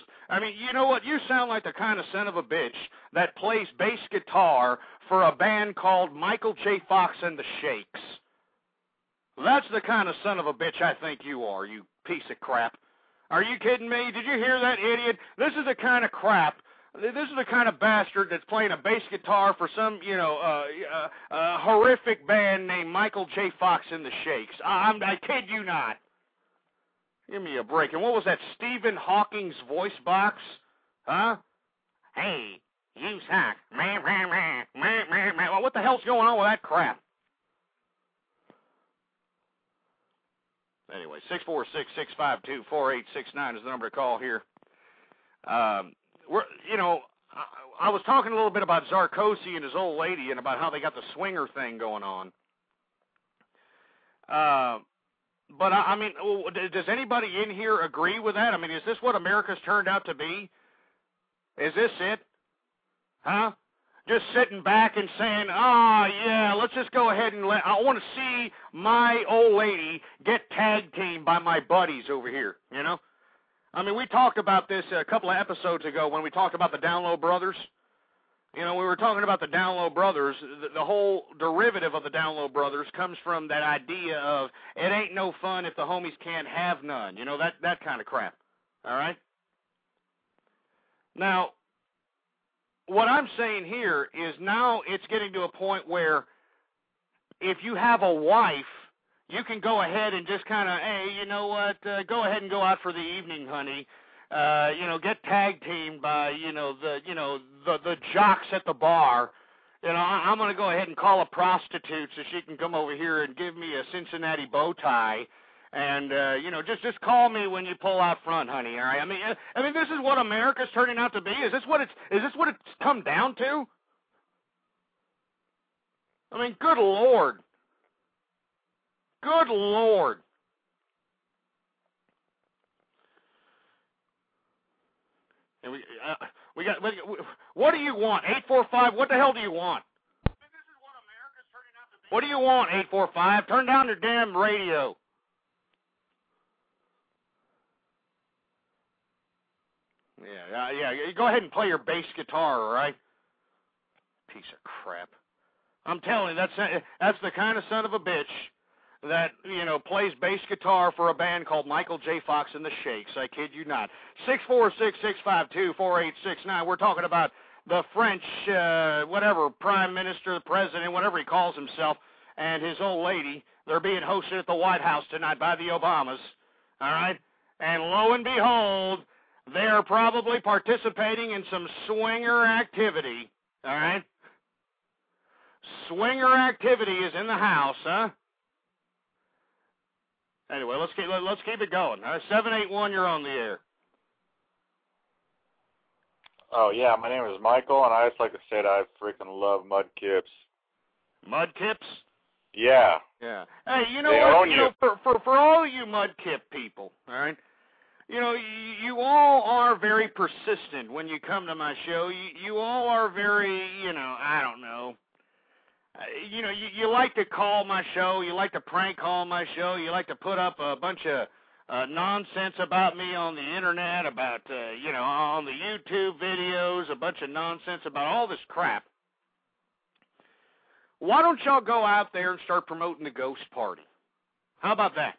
You know what? You sound like the kind of son of a bitch that plays bass guitar for a band called Michael J. Fox and the Shakes. That's the kind of son of a bitch I think you are, you piece of crap. Are you kidding me? Did you hear that, idiot? This is the kind of crap. This is the kind of bastard that's playing a bass guitar for some, horrific band named Michael J. Fox and the Shakes. I kid you not. Give me a break. And what was that, Stephen Hawking's voice box? Huh? Hey, you suck. Well, what the hell's going on with that crap? Anyway, 646-652-4869 is the number to call here. I was talking a little bit about Sarkozy and his old lady and about how they got the swinger thing going on. But, does anybody in here agree with that? Is this what America's turned out to be? Is this it? Huh? just sitting back and saying, yeah, let's just go ahead and I want to see my old lady get tag teamed by my buddies over here, you know? I mean, we talked about this a couple of episodes ago when we talked about the Down Low Brothers. You know, we were talking about the Down Low Brothers. The whole derivative of the Down Low Brothers comes from that idea of it ain't no fun if the homies can't have none. You know, that kind of crap. All right? Now, what I'm saying here is now it's getting to a point where if you have a wife, you can go ahead and just kind of, hey, you know what, go ahead and go out for the evening, honey. You know, get tag teamed by, the jocks at the bar. You know, I'm going to go ahead and call a prostitute so she can come over here and give me a Cincinnati bow tie. And, just call me when you pull out front, honey, all right? I mean, this is what America's turning out to be? Is this what it's come down to? I mean, good Lord. Good Lord. And we got, what do you want? 845, what the hell do you want? This is what America's turning out to be. What do you want, 845? Turn down the damn radio. Yeah, you go ahead and play your bass guitar, all right? Piece of crap. I'm telling you, that's the kind of son of a bitch that, plays bass guitar for a band called Michael J. Fox and the Shakes. I kid you not. 646-652-4869. We're talking about the French, Prime Minister, the President, whatever he calls himself, and his old lady. They're being hosted at the White House tonight by the Obamas, all right? And lo and behold, they are probably participating in some swinger activity, all right? Swinger activity is in the house, huh? Anyway, let's keep it going. 781, you're on the air. Oh, yeah, my name is Michael, and I just like to say that I freaking love Mudkips. Mudkips? Yeah. Yeah. Hey, you know what? For all you Mudkip people, all right, you all are very persistent when you come to my show. You all are very, I don't know. You like to call my show. You like to prank call my show. You like to put up a bunch of nonsense about me on the internet, about, on the YouTube videos, a bunch of nonsense about all this crap. Why don't y'all go out there and start promoting the ghost party? How about that?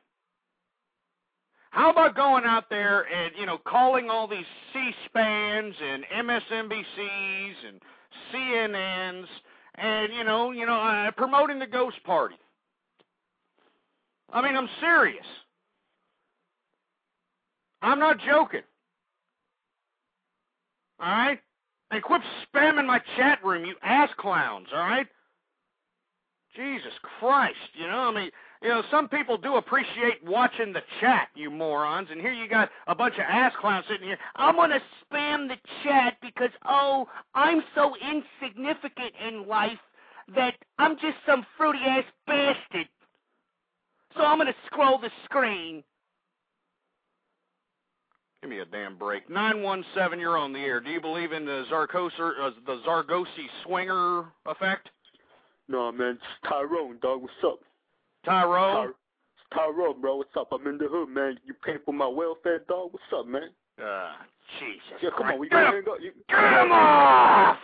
How about going out there and, calling all these C-SPANs and MSNBCs and CNNs and, promoting the ghost party? I mean, I'm serious. I'm not joking. All right? And quit spamming my chat room, you ass clowns, all right? Jesus Christ, some people do appreciate watching the chat, you morons, and here you got a bunch of ass clowns sitting here. I'm going to spam the chat because, I'm so insignificant in life that I'm just some fruity-ass bastard. So I'm going to scroll the screen. Give me a damn break. 917, you're on the air. Do you believe in the Zargosi swinger effect? No, man, it's Tyrone, dog. What's up? Tyrone? Tyrone, bro. What's up? I'm in the hood, man. You paying for my welfare, dog? What's up, man? Jesus. Yeah, come on. We get him off!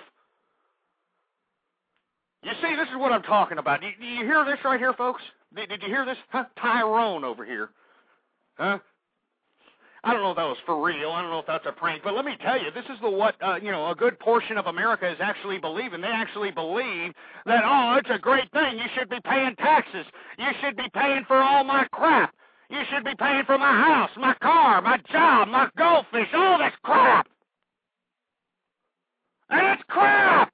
You see, this is what I'm talking about. Do you hear this right here, folks? Did you hear this? Huh? Tyrone over here. Huh? I don't know if that was for real. I don't know if that's a prank. But let me tell you, this is what a good portion of America is actually believing. They actually believe that, it's a great thing. You should be paying taxes. You should be paying for all my crap. You should be paying for my house, my car, my job, my goldfish, all this crap. And it's crap.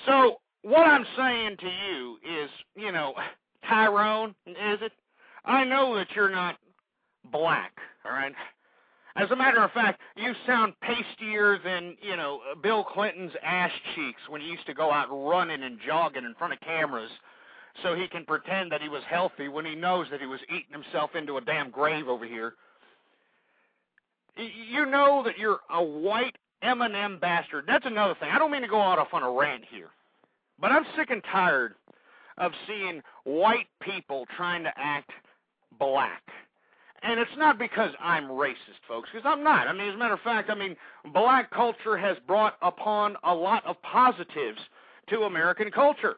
So what I'm saying to you is, Tyrone, is it? I know that you're not black, all right? As a matter of fact, you sound pastier than, Bill Clinton's ass cheeks when he used to go out running and jogging in front of cameras so he can pretend that he was healthy when he knows that he was eating himself into a damn grave over here. You know that you're a white M&M bastard. That's another thing. I don't mean to go off on a rant here, but I'm sick and tired of seeing white people trying to act black. And it's not because I'm racist, folks, because I'm not. I mean, as a matter of fact, black culture has brought upon a lot of positives to American culture.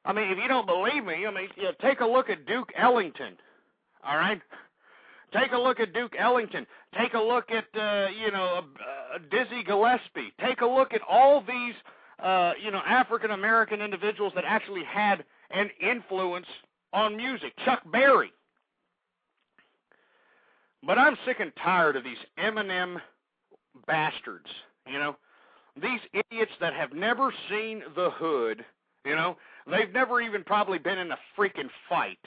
I mean, if you don't believe me, take a look at Duke Ellington, all right? Take a look at Duke Ellington. Take a look at, Dizzy Gillespie. Take a look at all these, African-American individuals that actually had an influence on music. Chuck Berry. But I'm sick and tired of these M&M bastards, These idiots that have never seen the hood, They've never even probably been in a freaking fight.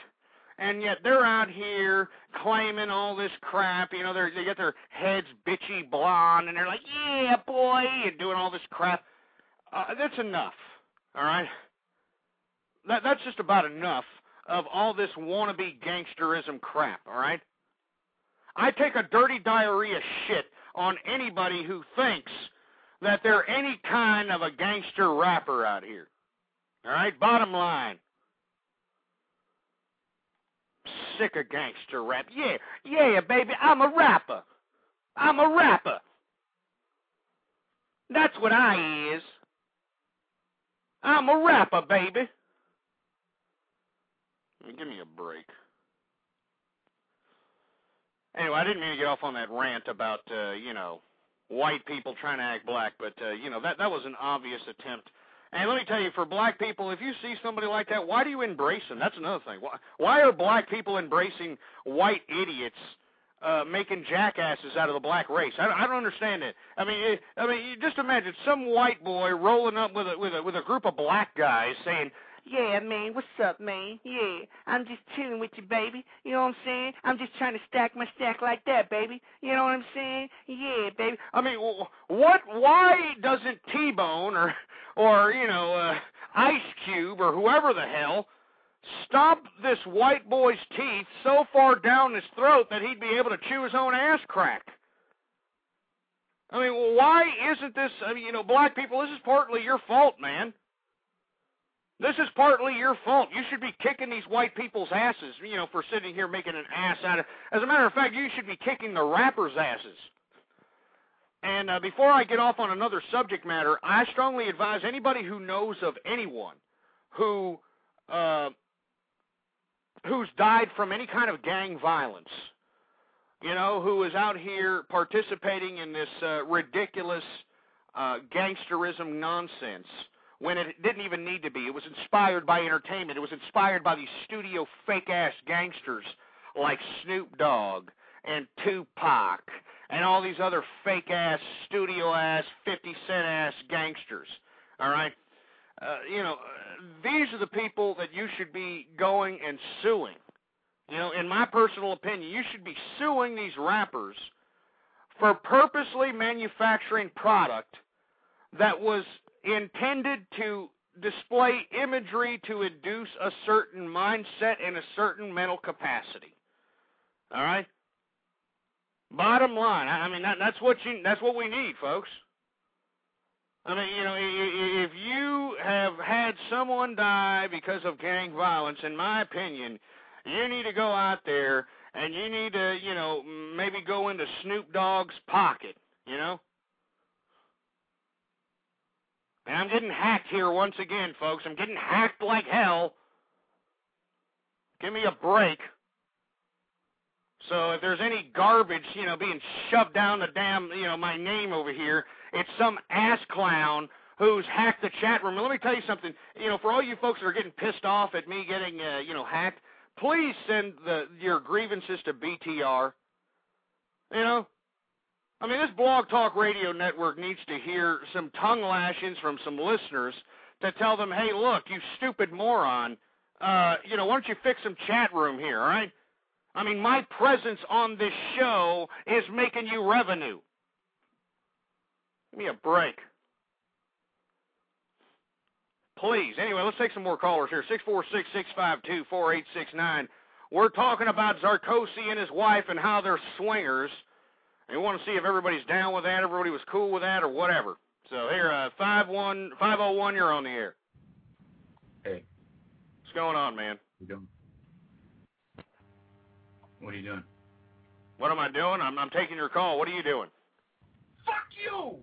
And yet they're out here claiming all this crap, they get their heads bitchy blonde, and they're like, yeah, boy, and doing all this crap. That's enough, all right? That's just about enough of all this wannabe gangsterism crap, all right? I take a dirty diarrhea shit on anybody who thinks that they're any kind of a gangster rapper out here. All right, bottom line. Sick of gangster rap. Yeah, baby, I'm a rapper. That's what I is. I'm a rapper, baby. Give me a break. Anyway, I didn't mean to get off on that rant about, white people trying to act black, but, that was an obvious attempt. And let me tell you, for black people, if you see somebody like that, why do you embrace them? That's another thing. Why are black people embracing white idiots, making jackasses out of the black race? I don't understand it. I mean, you just imagine some white boy rolling up with a group of black guys saying, yeah, man, what's up, man? Yeah, I'm just chilling with you, baby. You know what I'm saying? I'm just trying to stack my stack like that, baby. You know what I'm saying? Yeah, baby. I mean, why doesn't T-Bone or Ice Cube or whoever the hell stop this white boy's teeth so far down his throat that he'd be able to chew his own ass crack? I mean, why isn't this, black people, this is partly your fault, man. This is partly your fault. You should be kicking these white people's asses, for sitting here making an ass out of. As a matter of fact, you should be kicking the rappers' asses. And before I get off on another subject matter, I strongly advise anybody who knows of anyone who's died from any kind of gang violence, who is out here participating in this ridiculous gangsterism nonsense, when it didn't even need to be. It was inspired by entertainment. It was inspired by these studio fake-ass gangsters like Snoop Dogg and Tupac and all these other fake-ass, studio-ass, 50-cent-ass gangsters, all right? These are the people that you should be going and suing. In my personal opinion, you should be suing these rappers for purposely manufacturing product that was intended to display imagery to induce a certain mindset and a certain mental capacity. All right? Bottom line, that's what we need, folks. If you have had someone die because of gang violence, in my opinion, you need to go out there and you need to, maybe go into Snoop Dogg's pocket, And I'm getting hacked here once again, folks. I'm getting hacked like hell. Give me a break. So if there's any garbage, being shoved down the damn, my name over here, it's some ass clown who's hacked the chat room. And let me tell you something. For all you folks that are getting pissed off at me getting, hacked, please send your grievances to BTR. This Blog Talk Radio Network needs to hear some tongue lashings from some listeners to tell them, hey, look, you stupid moron, why don't you fix some chat room here, all right? My presence on this show is making you revenue. Give me a break. Please. Anyway, let's take some more callers here. 646-652-4869. We're talking about Zarkosi and his wife and how they're swingers. And we want to see if everybody's down with that, everybody was cool with that, or whatever. So here, 501, you're on the air. Hey. What's going on, man? What are you doing? What are you doing? What am I doing? I'm taking your call. What are you doing? Fuck you!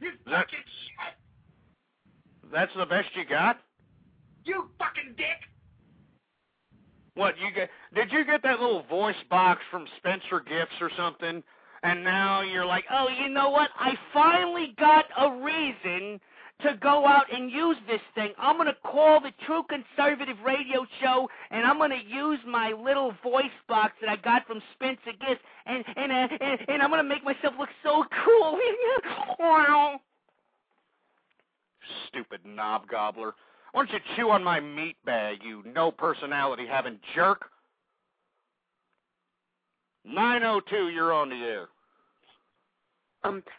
You fucking shit! That's the best you got? You fucking dick! What, did you get that little voice box from Spencer Gifts or something? And now you're like, oh, you know what? I finally got a reason to go out and use this thing. I'm going to call the True Conservative Radio Show, and I'm going to use my little voice box that I got from Spencer Gifts, and I'm going to make myself look so cool. Wow. Stupid knob gobbler. Why don't you chew on my meat bag, you no-personality having jerk? 902, you're on the air.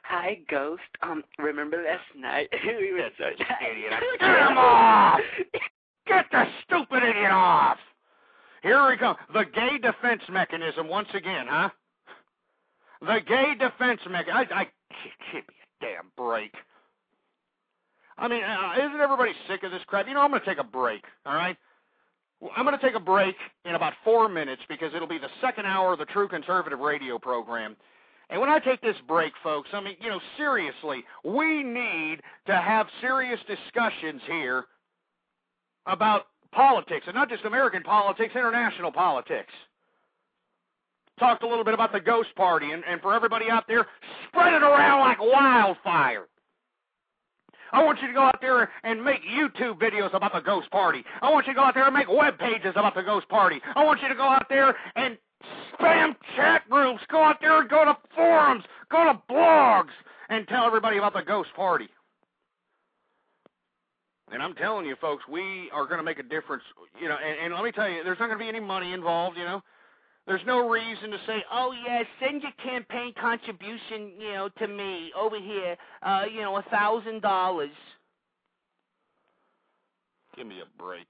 Hi, Ghost. Remember last night? We were so idiot. Get him off! Get the stupid idiot off! Here we go. The gay defense mechanism once again, huh? The gay defense mechanism. Give me a damn break. I mean, isn't everybody sick of this crap? You know, I'm going to take a break, all right? I'm going to take a break in about 4 minutes because it'll be the second hour of the True Conservative radio program. And when I take this break, folks, I mean, you know, seriously, we need to have serious discussions here about politics, and not just American politics, international politics. Talked a little bit about the Ghost Party, and for everybody out there, spread it around like wildfire. I want you to go out there and make YouTube videos about the Ghost Party. I want you to go out there and make web pages about the Ghost Party. I want you to go out there and spam chat rooms. Go out there and go to forums. Go to blogs and tell everybody about the Ghost Party. And I'm telling you, folks, we are going to make a difference. You know, and let me tell you, there's not going to be any money involved, you know. There's no reason to say, oh, yeah, send your campaign contribution, you know, to me over here, you know, $1,000. Give me a break.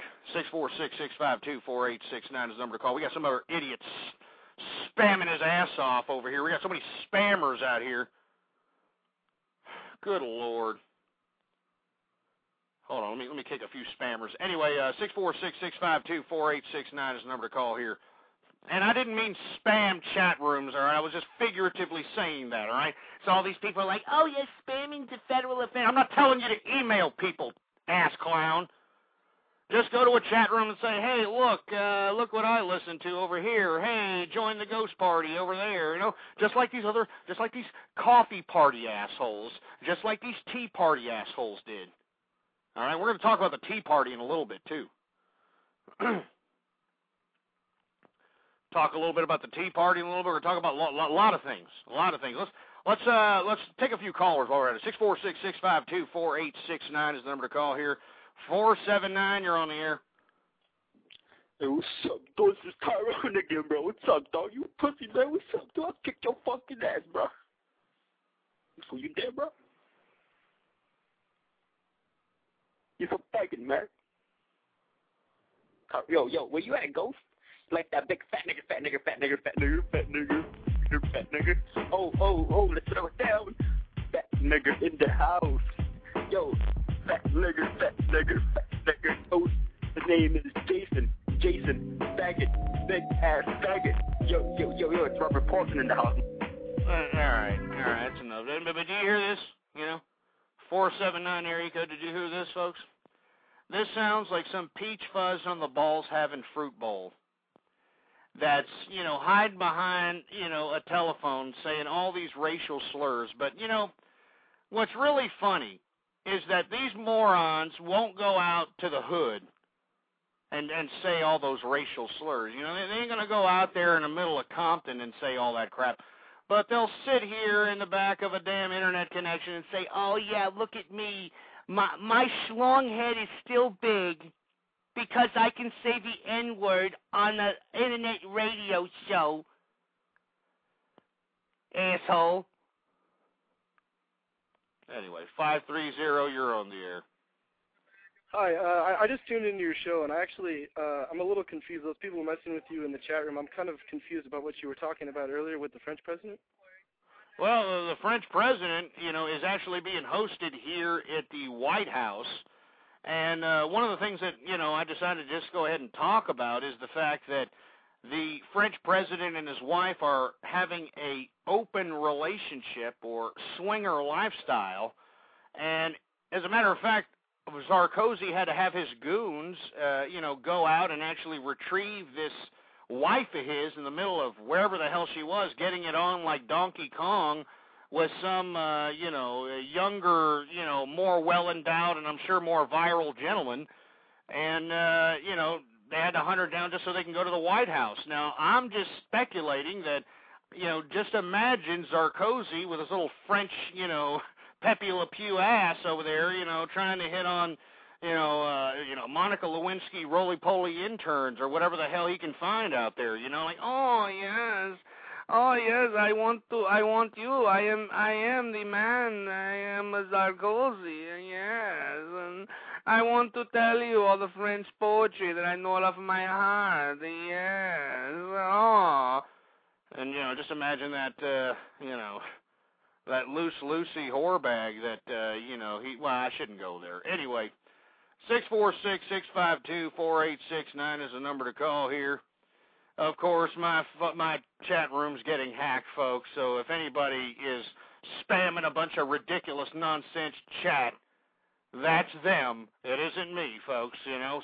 646-652-4869 is the number to call. We got some other idiots spamming his ass off over here. We got so many spammers out here. Good Lord. Hold on, let me kick a few spammers. Anyway, 646-652-4869 is the number to call here. And I didn't mean spam chat rooms, all right? I was just figuratively saying that, all right? So all these people are like, oh, yes, spamming's a federal offense. I'm not telling you to email people, ass clown. Just go to a chat room and say, hey, look what I listened to over here. Hey, join the Ghost Party over there. You know, just like these coffee party assholes, just like these Tea Party assholes did. All right, we're going to talk about the Tea Party in a little bit, too. Talk a little bit about the Tea Party in a little bit. We're talking about a lot of things. Let's take a few callers while we're at it. 646-652-4869 is the number to call here. 479, you're on the air. Hey, what's up, dog? This is Tyrone again, bro. What's up, dog? You pussy, man. What's up, dog? I'll kick your fucking ass, bro. So you dead, bro? You some fighting, man. Yo, where you at, Ghost? Like that big fat nigga. Oh, let's throw it down. Fat nigga in the house. Yo, fat nigga. Oh, his name is Jason, faggot, big ass faggot. Yo, it's Robert Paulson in the house. All right, that's enough. But did you hear this? You know, 479 area code. Did you hear this, folks? This sounds like some peach fuzz on the balls having fruit bowl. That's, you know, hiding behind, you know, a telephone saying all these racial slurs. But, you know, what's really funny is that these morons won't go out to the hood and say all those racial slurs. You know, they ain't going to go out there in the middle of Compton and say all that crap. But they'll sit here in the back of a damn internet connection and say, oh, yeah, look at me. My schlong head is still big because I can say the N-word on an internet radio show. Asshole. Anyway, 530, you're on the air. Hi, I just tuned into your show, and I actually, I'm a little confused. Those people messing with you in the chat room, I'm kind of confused about what you were talking about earlier with the French president. Well, the French president, is actually being hosted here at the White House. And one of the things that, I decided to just go ahead and talk about is the fact that the French president and his wife are having a open relationship or swinger lifestyle. And as a matter of fact, Sarkozy had to have his goons, go out and actually retrieve this wife of his in the middle of wherever the hell she was, getting it on like Donkey Kong with some, younger, more well-endowed and I'm sure more viral gentleman. And, they had to hunt her down just so they can go to the White House. Now, I'm just speculating that, just imagine Sarkozy with his little French, Pepe Le Pew ass over there, trying to hit on, Monica Lewinsky roly-poly interns or whatever the hell he can find out there, like, oh yes, I want you, I am the man, I am Sarkozy, yes, and I want to tell you all the French poetry that I know off my heart, yes, oh, and, just imagine that, that loose Lucy whore bag that, I shouldn't go there. Anyway, 646-652-4869 is the number to call here. Of course, my chat room's getting hacked, folks, so if anybody is spamming a bunch of ridiculous nonsense chat, that's them. It isn't me, folks,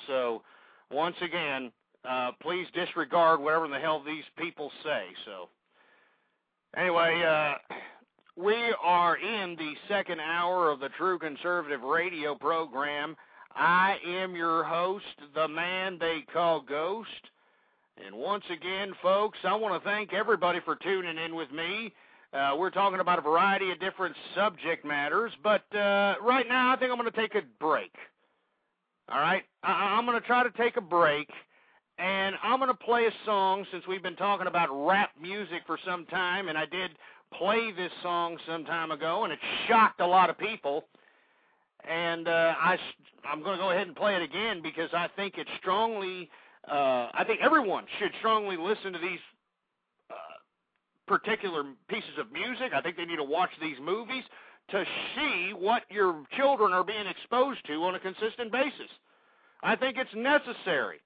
so once again, please disregard whatever the hell these people say, so. Anyway, we are in the second hour of the True Conservative radio program. I am your host, the man they call Ghost. And once again, folks, I want to thank everybody for tuning in with me. We're talking about a variety of different subject matters, but right now I think I'm going to take a break. All right? I'm going to try to take a break, and I'm going to play a song since we've been talking about rap music for some time, and I did play this song some time ago, and it shocked a lot of people. And I'm going to go ahead and play it again because I think it's strongly, I think everyone should strongly listen to these particular pieces of music. I think they need to watch these movies to see what your children are being exposed to on a consistent basis. I think it's necessary.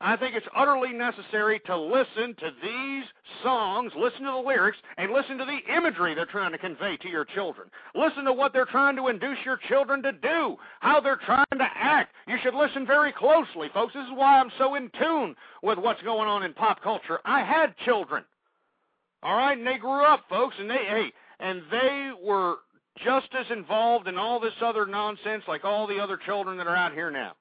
I think it's utterly necessary to listen to these songs, listen to the lyrics, and listen to the imagery they're trying to convey to your children. Listen to what they're trying to induce your children to do, how they're trying to act. You should listen very closely, folks. This is why I'm so in tune with what's going on in pop culture. I had children, all right, and they grew up, folks, and they were just as involved in all this other nonsense like all the other children that are out here now.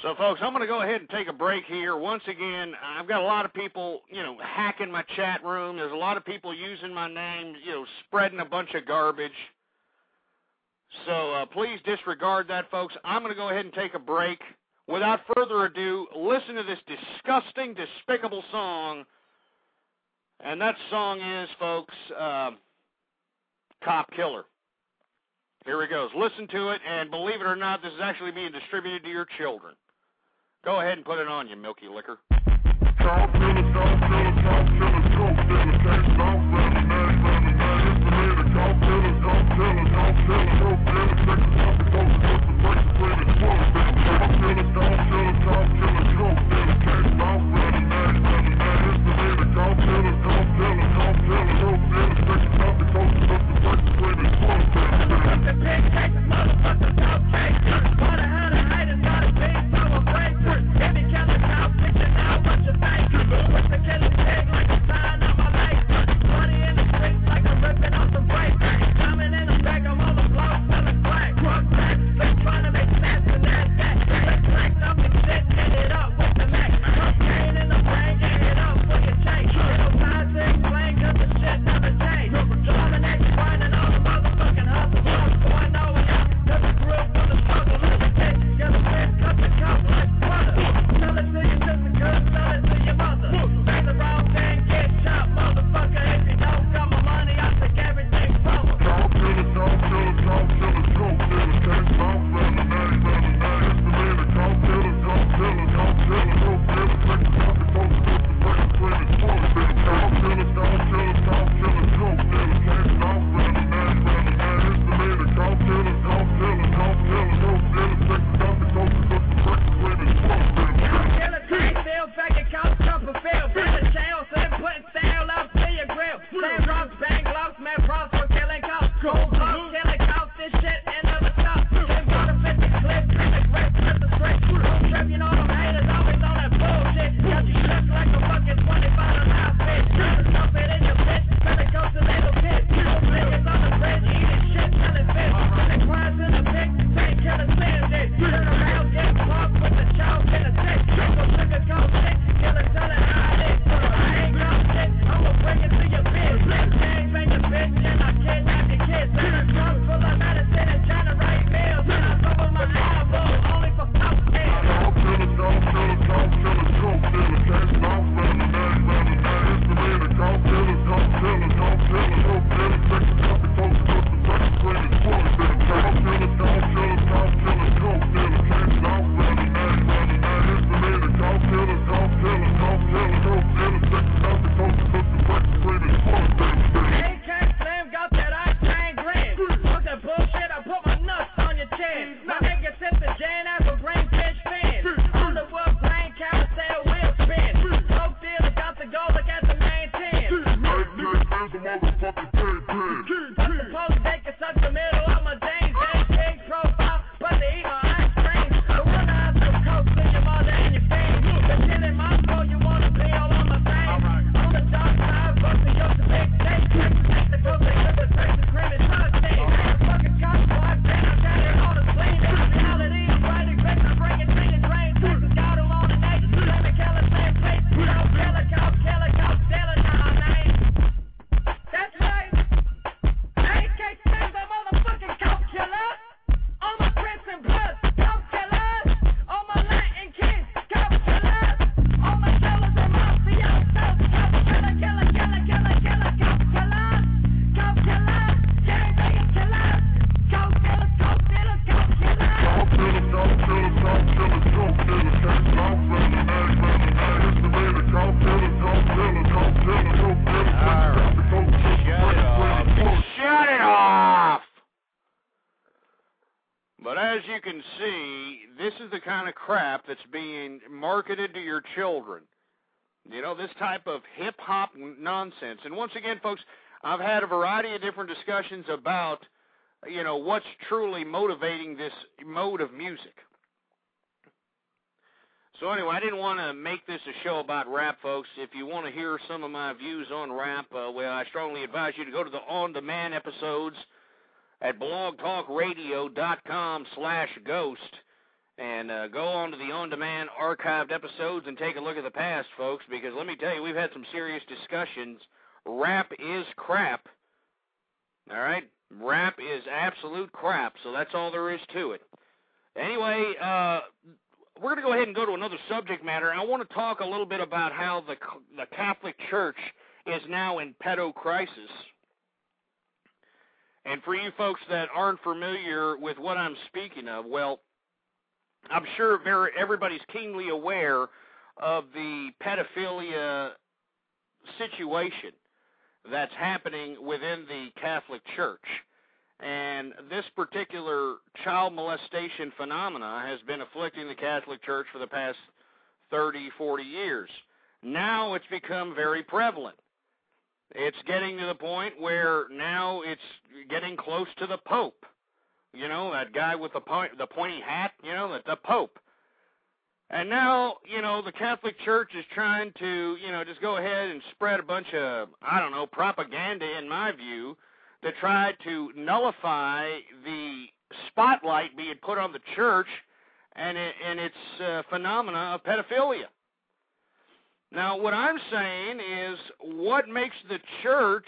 So, folks, I'm going to go ahead and take a break here. Once again, I've got a lot of people, hacking my chat room. There's a lot of people using my name, spreading a bunch of garbage. So please disregard that, folks. I'm going to go ahead and take a break. Without further ado, listen to this disgusting, despicable song. And that song is, folks, Cop Killer. Here it goes. Listen to it, and believe it or not, this is actually being distributed to your children. Go ahead and put it on, you milky liquor. Every kind of cop, picture now, what you think. can see, this is the kind of crap that's being marketed to your children. You know, this type of hip-hop nonsense. And once again, folks, I've had a variety of different discussions about, you know, what's truly motivating this mode of music. So anyway, I didn't want to make this a show about rap, folks. If you want to hear some of my views on rap, well, I strongly advise you to go to the on-demand episodes at blogtalkradio.com/ghost and go on to the on-demand archived episodes and take a look at the past, folks, because let me tell you, we've had some serious discussions. Rap is crap, all right? Rap is absolute crap, so that's all there is to it. Anyway, we're going to go ahead and go to another subject matter. I want to talk a little bit about how the Catholic Church is now in pedo crisis. And for you folks that aren't familiar with what I'm speaking of, well, I'm sure everybody's keenly aware of the pedophilia situation that's happening within the Catholic Church. And this particular child molestation phenomena has been afflicting the Catholic Church for the past 30, 40 years. Now it's become very prevalent. It's getting to the point where now it's getting close to the Pope. You know, that guy with the pointy hat, you know, the Pope. And now, you know, the Catholic Church is trying to, you know, just go ahead and spread a bunch of, I don't know, propaganda, in my view, to try to nullify the spotlight being put on the church and its phenomena of pedophilia. Now, what I'm saying is, what makes the church,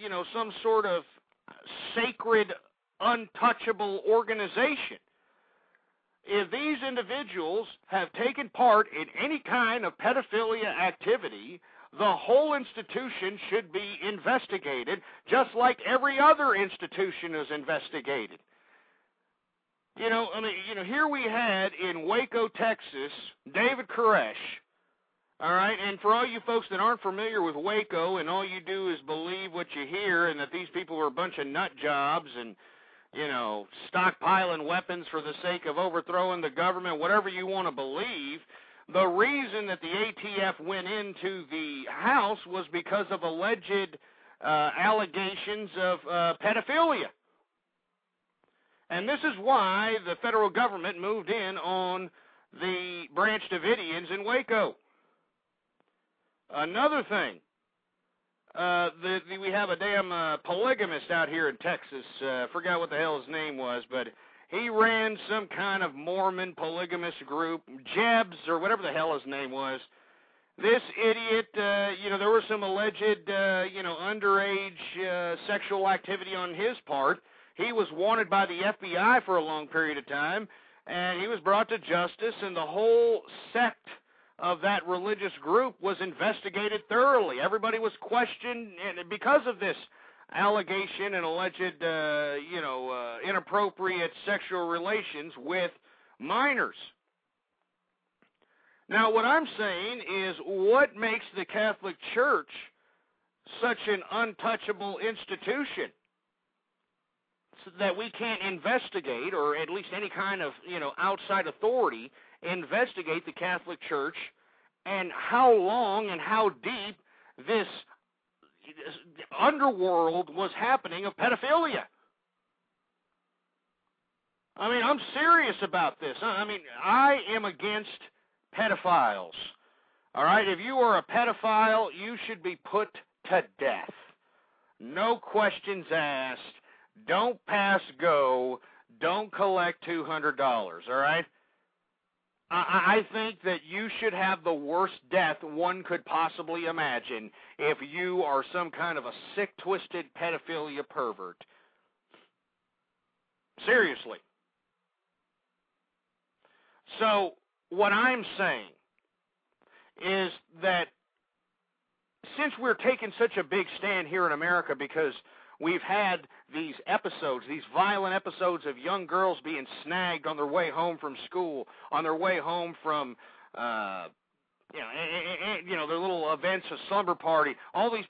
you know, some sort of sacred, untouchable organization? If these individuals have taken part in any kind of pedophilia activity, the whole institution should be investigated, just like every other institution is investigated. You know, I mean, you know, here we had in Waco, Texas, David Koresh. All right, and for all you folks that aren't familiar with Waco and all you do is believe what you hear and that these people were a bunch of nut jobs and, you know, stockpiling weapons for the sake of overthrowing the government, whatever you want to believe, the reason that the ATF went into the house was because of alleged allegations of pedophilia. And this is why the federal government moved in on the Branch Davidians in Waco. Another thing, we have a damn polygamist out here in Texas. Forgot what the hell his name was, but he ran some kind of Mormon polygamist group, Jebs, or whatever the hell his name was. This idiot, you know, there was some alleged, you know, underage sexual activity on his part. He was wanted by the FBI for a long period of time, and he was brought to justice, and the whole sect of that religious group was investigated thoroughly. Everybody was questioned, and because of this allegation and alleged, you know, inappropriate sexual relations with minors. Now, what I'm saying is, what makes the Catholic Church such an untouchable institution so that we can't investigate, or at least any kind of, you know, outside authority investigate the Catholic Church and how long and how deep this underworld was happening of pedophilia? I mean, I'm serious about this. I mean, I am against pedophiles. All right? If you are a pedophile, you should be put to death. No questions asked. Don't pass go. Don't collect $200. All right? I think that you should have the worst death one could possibly imagine if you are some kind of a sick, twisted pedophilia pervert. Seriously. So, what I'm saying is that since we're taking such a big stand here in America because we've had these episodes, these violent episodes of young girls being snagged on their way home from school, on their way home from, you know, their little events, a slumber party. All these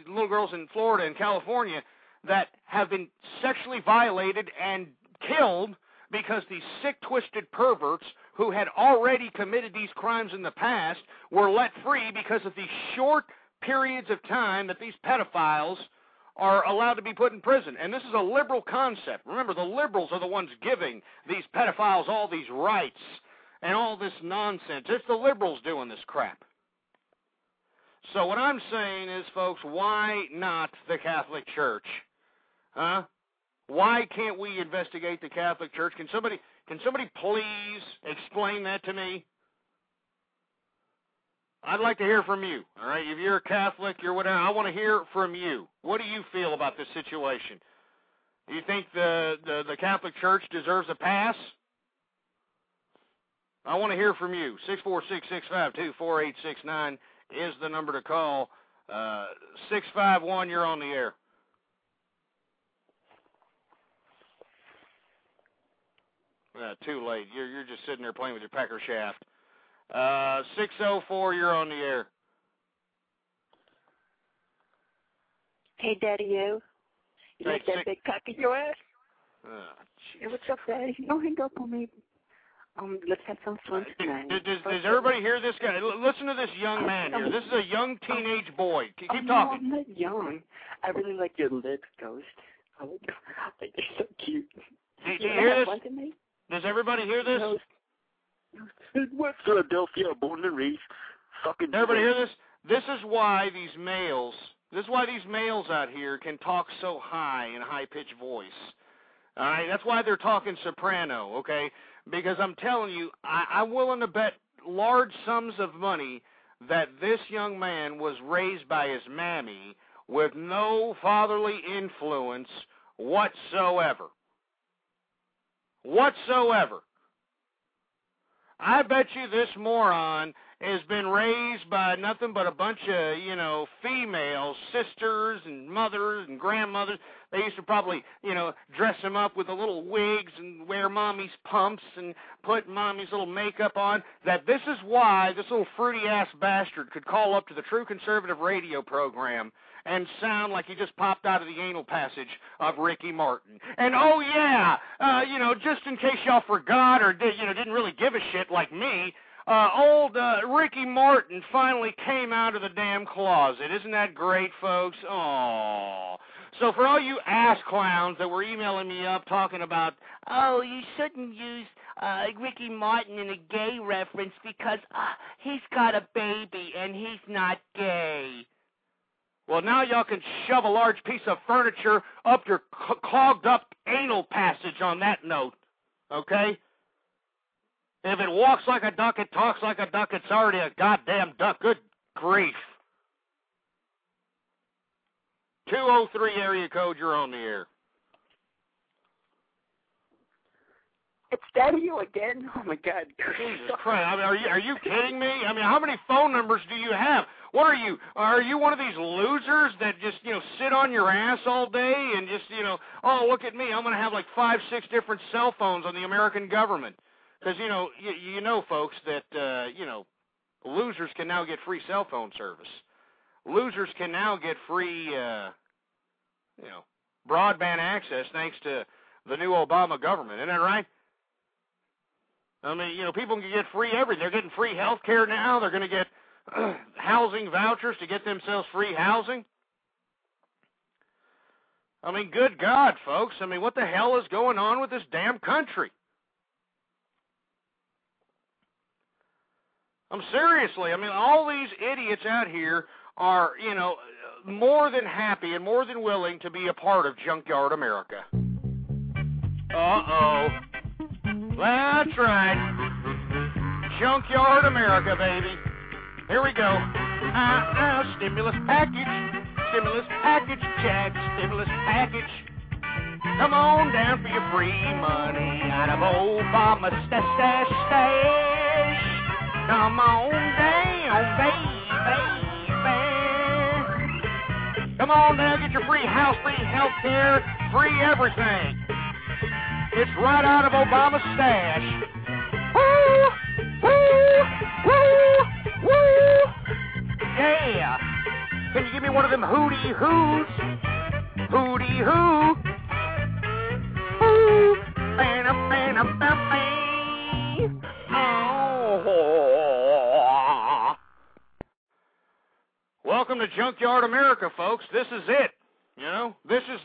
little girls in Florida and California that have been sexually violated and killed because these sick, twisted perverts who had already committed these crimes in the past were let free because of the short periods of time that these pedophiles are allowed to be put in prison. And this is a liberal concept. Remember, the liberals are the ones giving these pedophiles all these rights and all this nonsense. It's the liberals doing this crap. So what I'm saying is, folks, why not the Catholic Church? Huh? Why can't we investigate the Catholic Church? Can somebody please explain that to me? I'd like to hear from you, all right? If you're a Catholic, you're whatever, I want to hear from you. What do you feel about this situation? Do you think the Catholic Church deserves a pass? I want to hear from you. 646-652-4869 is the number to call. 651, you're on the air. Too late. You're just sitting there playing with your pecker shaft. 604, you're on the air. Hey, Daddy-o. You like that big cock in your ass? Hey, what's up, Daddy? Don't hang up on me. Let's have some fun tonight. Does everybody hear this guy? Listen to this young man here. This is a young teenage boy. Keep talking. No, I'm not young. I really like your lips, Ghost. Oh, they're so cute. Do you hear this? Does everybody hear this? West Philadelphia, born and raised. Fucking. Everybody hear this? This is why these males out here can talk so high in a high-pitched voice. All right, that's why they're talking soprano. Okay, because I'm telling you, I'm willing to bet large sums of money that this young man was raised by his mammy with no fatherly influence whatsoever. I bet you this moron has been raised by nothing but a bunch of, females, sisters and mothers and grandmothers. They used to probably, dress him up with the little wigs and wear mommy's pumps and put mommy's little makeup on. That this is why this little fruity-ass bastard could call up to the True Conservative radio program and sound like he just popped out of the anal passage of Ricky Martin. And oh yeah, just in case y'all forgot or didn't really give a shit like me, old Ricky Martin finally came out of the damn closet. Isn't that great, folks? Aww. So for all you ass clowns that were emailing me up talking about, oh, you shouldn't use Ricky Martin in a gay reference because he's got a baby and he's not gay. Well, now y'all can shove a large piece of furniture up your clogged up anal passage on that note, okay? If it walks like a duck, it talks like a duck, it's already a goddamn duck. Good grief. 203 area code, you're on the air. It's Daddy-o again? Oh, my God. Jesus Christ. I mean, are you kidding me? I mean, how many phone numbers do you have? What are you? Are you one of these losers that just, sit on your ass all day and just, oh, look at me. I'm going to have like 5, 6 different cell phones on the American government. Because, you know, folks, that, losers can now get free cell phone service. Losers can now get free, broadband access thanks to the new Obama government. Isn't that right? I mean, people can get free everything. They're getting free health care now. They're going to get housing vouchers to get themselves free housing. I mean, good God, folks. I mean, what the hell is going on with this damn country? Seriously, I mean, all these idiots out here are, more than happy and more than willing to be a part of Junkyard America. Uh-oh. That's right. Junkyard America, baby. Here we go. Stimulus package check, stimulus package. Come on down for your free money out of Obama's stash. Come on down, baby. Come on down, get your free house, free health care, free everything. It's right out of Obama's stash. Woo! Woo! Woo! Woo! Yeah! Can you give me one of them hootie hoos? Hootie hoo! Hoo! in a buffet. Oh. Welcome to Junkyard America, folks. This is it. You know, this is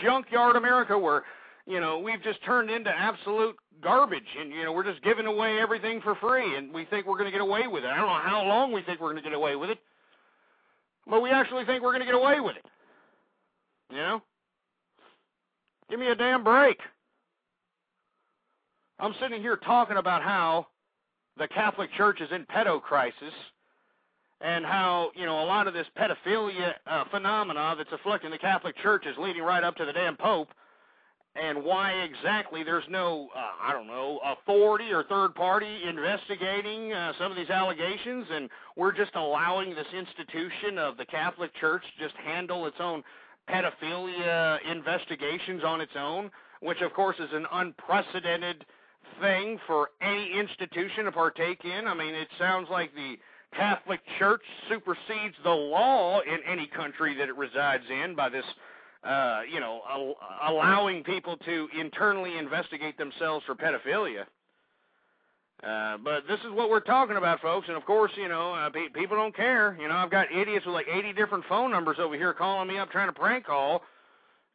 Junkyard America, where, you know, we've just turned into absolute garbage, and, you know, we're just giving away everything for free, and we think we're going to get away with it. I don't know how long we think we're going to get away with it, but we actually think we're going to get away with it. You know? Give me a damn break. I'm sitting here talking about how the Catholic Church is in pedo crisis, and how, you know, a lot of this pedophilia phenomena that's afflicting the Catholic Church is leading right up to the damn Pope, and why exactly there's no, I don't know, authority or third party investigating some of these allegations, and we're just allowing this institution of the Catholic Church just handle its own pedophilia investigations on its own, which of course is an unprecedented thing for any institution to partake in. I mean, it sounds like the Catholic Church supersedes the law in any country that it resides in by this, you know, allowing people to internally investigate themselves for pedophilia. But this is what we're talking about, folks, and of course, you know, people don't care. You know, I've got idiots with like 80 different phone numbers over here calling me up trying to prank call.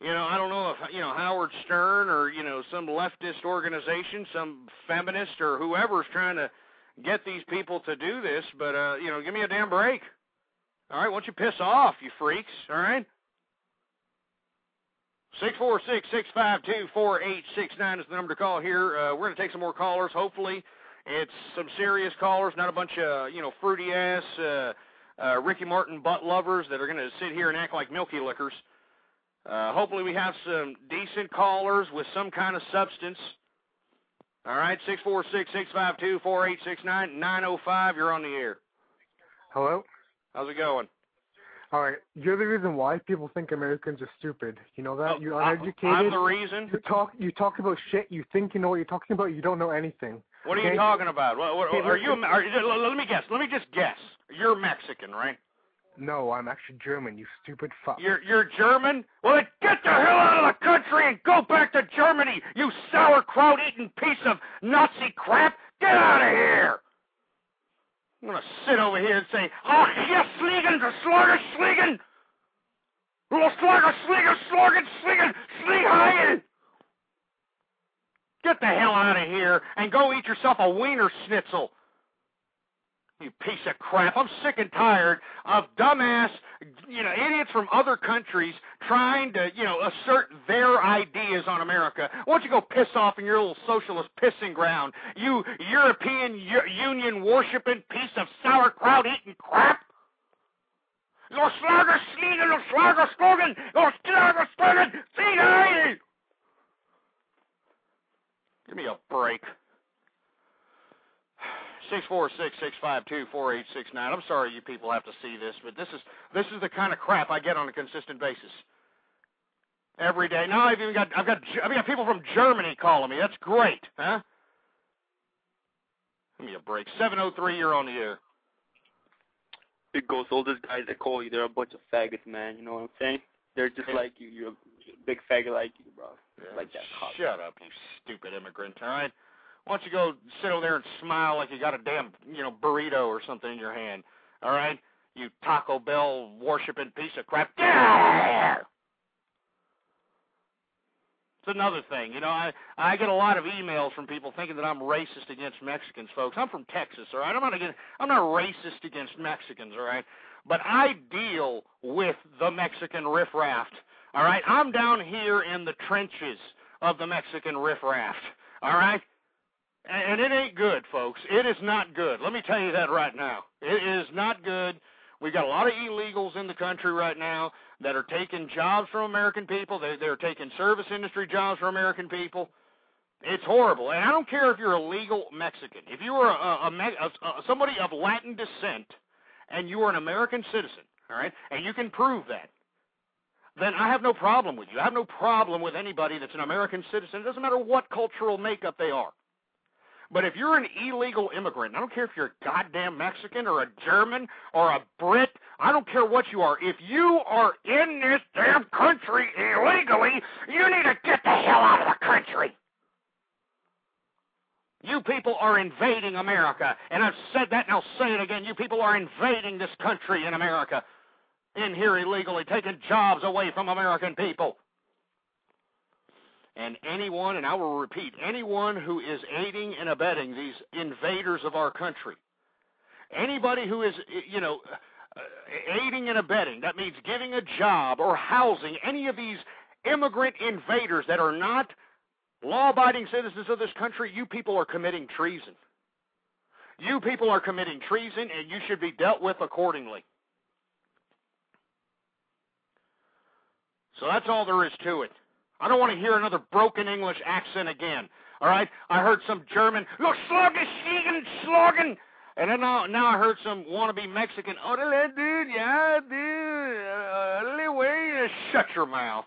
You know, I don't know if, you know, Howard Stern or, you know, some leftist organization, some feminist or whoever's trying to get these people to do this, but, you know, give me a damn break. All right, why don't you piss off, you freaks, all right? 646-652-4869 is the number to call here. We're going to take some more callers. Hopefully it's some serious callers, not a bunch of, you know, fruity-ass Ricky Martin butt lovers that are going to sit here and act like milky lickers. Hopefully we have some decent callers with some kind of substance. All right, 646-652-4869, 905, you're on the air. Hello? How's it going? All right, you're the reason why people think Americans are stupid. You know that? You're uneducated. I'm the reason? You talk about shit, you think you know what you're talking about, you don't know anything. What are you talking about? Let me guess. Let me just guess. You're Mexican, right? No, I'm actually German, you stupid fuck. You're German? Well, then get the hell out of the country and go back to Germany, you sauerkraut-eating piece of Nazi crap! Get out of here! I'm going to sit over here and say, oh, yes, Sliegen, the Slaughter Sliegen! Slaughter Sliegen, Slorgen Sliegen, Sliegen! Get the hell out of here and go eat yourself a wiener schnitzel. You piece of crap. I'm sick and tired of dumbass, you know, idiots from other countries trying to, you know, assert their ideas on America. Why don't you go piss off in your little socialist pissing ground, you European Union worshiping piece of sauerkraut-eating crap? Your Schlager Schliegen, your Schlager Slogan, your Schlager Slogan, see. Give me a break. 646-652-4869. I'm sorry you people have to see this, but this is the kind of crap I get on a consistent basis. Every day. Now I've got people from Germany calling me. That's great, huh? Give me a break. 703, you're on the air. Big Ghost, all these guys that call you, they're a bunch of faggots, man. You know what I'm saying? They're just like you. You're a big faggot like you, bro. Yeah, like that. Shut up, you stupid immigrant, all right? Why don't you go sit over there and smile like you got a damn, you know, burrito or something in your hand, all right? You Taco Bell worshiping piece of crap. Get out of here! It's another thing. You know, I get a lot of emails from people thinking that I'm racist against Mexicans, folks. I'm from Texas, all right? I'm not racist against Mexicans, all right? But I deal with the Mexican riffraff, all right? I'm down here in the trenches of the Mexican riffraff, all right? And it ain't good, folks. It is not good. Let me tell you that right now. It is not good. We've got a lot of illegals in the country right now that are taking jobs from American people. They're taking service industry jobs from American people. It's horrible. And I don't care if you're a legal Mexican. If you are somebody of Latin descent and you are an American citizen, all right, and you can prove that, then I have no problem with you. I have no problem with anybody that's an American citizen. It doesn't matter what cultural makeup they are. But if you're an illegal immigrant, I don't care if you're a goddamn Mexican or a German or a Brit, I don't care what you are. If you are in this damn country illegally, you need to get the hell out of the country. You people are invading America. And I've said that and I'll say it again. You people are invading this country in America. In here illegally, taking jobs away from American people. And anyone, and I will repeat, anyone who is aiding and abetting these invaders of our country, anybody who is, aiding and abetting, that means giving a job or housing any of these immigrant invaders that are not law-abiding citizens of this country, you people are committing treason. You people are committing treason, and you should be dealt with accordingly. So that's all there is to it. I don't want to hear another broken English accent again. All right? I heard some German, slogan, and then now I heard some wannabe Mexican, dude, yeah, dude, shut your mouth.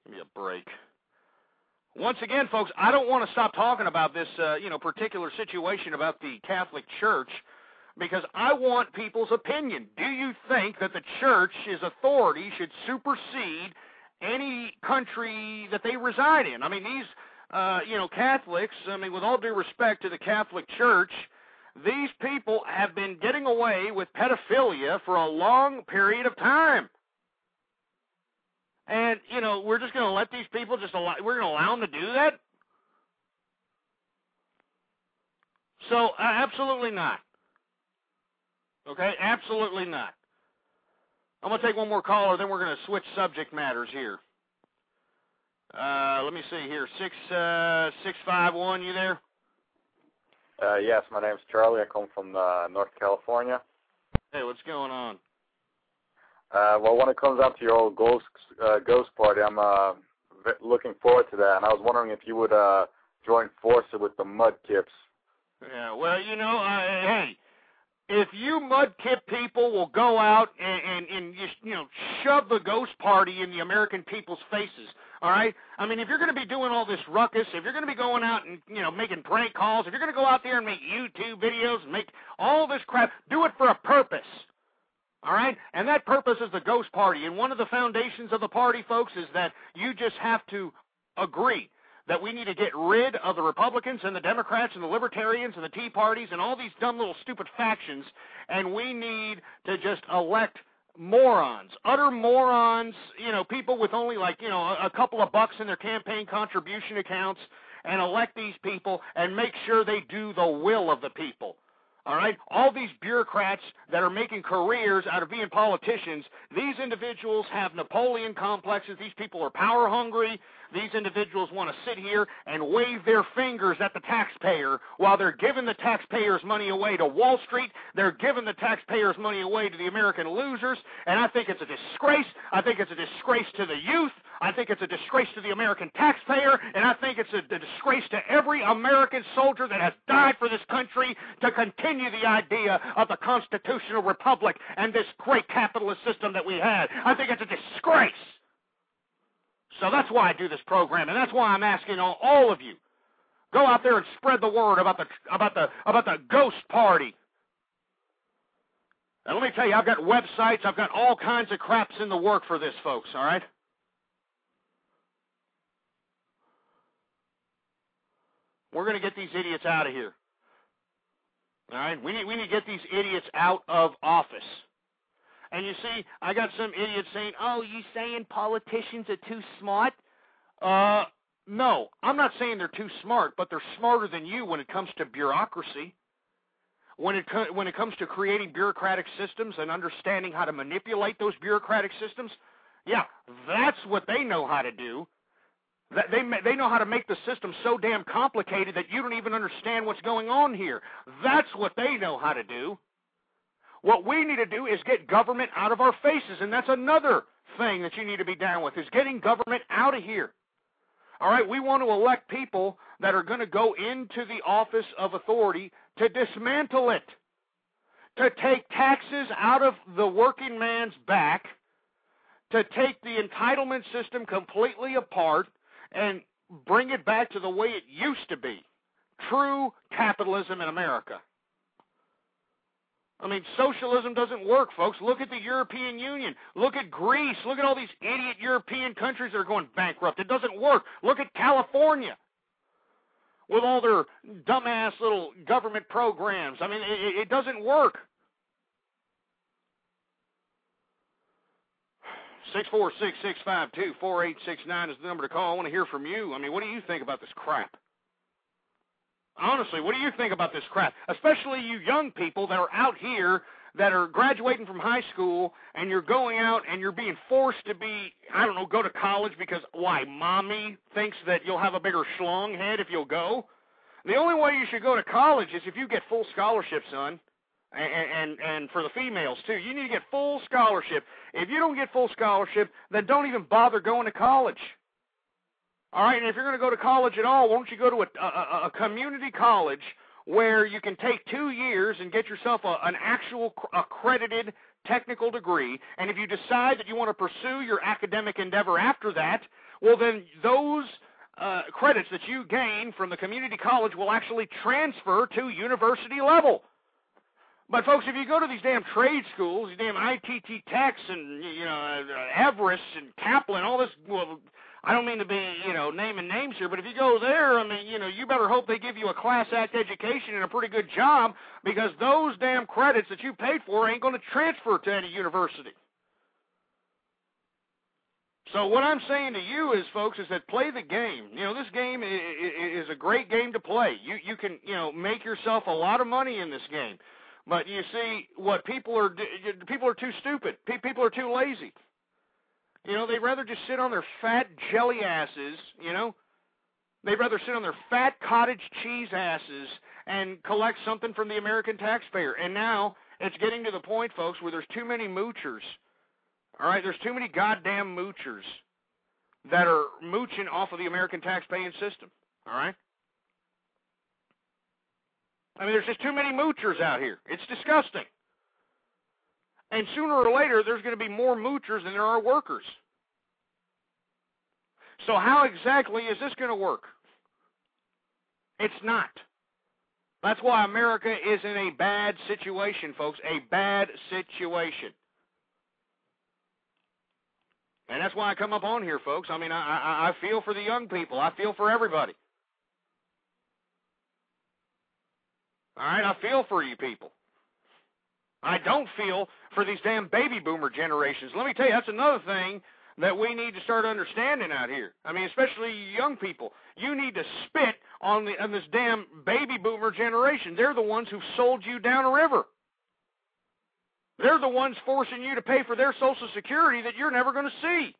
Give me a break. Once again, folks, I don't want to stop talking about this, particular situation about the Catholic Church, because I want people's opinion. Do you think that the Church's authority should supersede any country that they reside in? I mean, these, Catholics, with all due respect to the Catholic Church, these people have been getting away with pedophilia for a long period of time. And, we're just going to let these people we're going to allow them to do that? So, absolutely not. Okay, absolutely not. I'm going to take one more caller, then we're going to switch subject matters here. Let me see here. 651, you there? Yes, my name's Charlie. I come from North California. Hey, what's going on? Well, when it comes out to your old ghost party, I'm looking forward to that. And I was wondering if you would join forces with the Mudkips. Yeah, well, hey, if you Mudkip people will go out and shove the ghost party in the American people's faces, all right? I mean, if you're going to be doing all this ruckus, if you're going to be going out and, making prank calls, if you're going to go out there and make YouTube videos and make all this crap, do it for a purpose, all right? And that purpose is the ghost party. And one of the foundations of the party, folks, is that you just have to agree that we need to get rid of the Republicans and the Democrats and the Libertarians and the Tea Parties and all these dumb little stupid factions, and we need to just elect morons, utter morons, people with only a couple of bucks in their campaign contribution accounts, and elect these people and make sure they do the will of the people. All right? All these bureaucrats that are making careers out of being politicians, these individuals have Napoleon complexes. These people are power hungry. These individuals want to sit here and wave their fingers at the taxpayer while they're giving the taxpayers' money away to Wall Street. They're giving the taxpayers' money away to the American losers, and I think it's a disgrace. I think it's a disgrace to the youth. I think it's a disgrace to the American taxpayer, and I think it's a disgrace to every American soldier that has died for this country to continue the idea of the constitutional republic and this great capitalist system that we had. I think it's a disgrace. So that's why I do this program, and that's why I'm asking all of you, go out there and spread the word about the ghost party. And let me tell you, I've got websites, I've got all kinds of craps in the work for this, folks, all right? We're going to get these idiots out of here. All right? We need to get these idiots out of office. And you see, I got some idiots saying, oh, you saying politicians are too smart? No, I'm not saying they're too smart, but they're smarter than you when it comes to bureaucracy. When it comes to creating bureaucratic systems and understanding how to manipulate those bureaucratic systems, yeah, that's what they know how to do. They know how to make the system so damn complicated that you don't even understand what's going on here. That's what they know how to do. What we need to do is get government out of our faces, and that's another thing that you need to be down with, is getting government out of here. All right, we want to elect people that are going to go into the office of authority to dismantle it, to take taxes out of the working man's back, to take the entitlement system completely apart, and bring it back to the way it used to be. True capitalism in America. I mean, socialism doesn't work, folks. Look at the European Union. Look at Greece. Look at all these idiot European countries that are going bankrupt. It doesn't work. Look at California. with all their dumbass little government programs. I mean, it doesn't work. 646-652-4869 is the number to call. I want to hear from you. I mean, what do you think about this crap? Honestly, what do you think about this crap? Especially you young people that are out here that are graduating from high school and you're going out and you're being forced to be, I don't know, go to college because, why, mommy thinks that you'll have a bigger schlong head if you'll go? The only way you should go to college is if you get full scholarship, son. And for the females, too. You need to get full scholarship. If you don't get full scholarship, then don't even bother going to college. All right, and if you're going to go to college at all, why don't you go to a community college where you can take 2 years and get yourself an actual accredited technical degree, and if you decide that you want to pursue your academic endeavor after that, well, then those credits that you gain from the community college will actually transfer to university level. But, folks, if you go to these damn trade schools, these damn ITT Techs and, Everest and Kaplan, all this, well, I don't mean to be, naming names here, but if you go there, I mean, you better hope they give you a Class Act education and a pretty good job, because those damn credits that you paid for ain't going to transfer to any university. So what I'm saying to you is, folks, is that play the game. This game is a great game to play. You can, make yourself a lot of money in this game. But you see, what people are too stupid. People are too lazy. They'd rather just sit on their fat jelly asses, They'd rather sit on their fat cottage cheese asses and collect something from the American taxpayer. And now it's getting to the point, folks, where there's too many moochers. All right, there's too many goddamn moochers that are mooching off of the American taxpaying system. All right? I mean, there's just too many moochers out here. It's disgusting. And sooner or later, there's going to be more moochers than there are workers. So how exactly is this going to work? It's not. That's why America is in a bad situation, folks, a bad situation. And that's why I come up on here, folks. I mean, I feel for the young people. I feel for everybody. All right, I feel for you people. I don't feel for these damn baby boomer generations. Let me tell you, that's another thing that we need to start understanding out here. I mean, especially young people. You need to spit on this damn baby boomer generation. They're the ones who sold you down a river. They're the ones forcing you to pay for their Social Security that you're never going to see.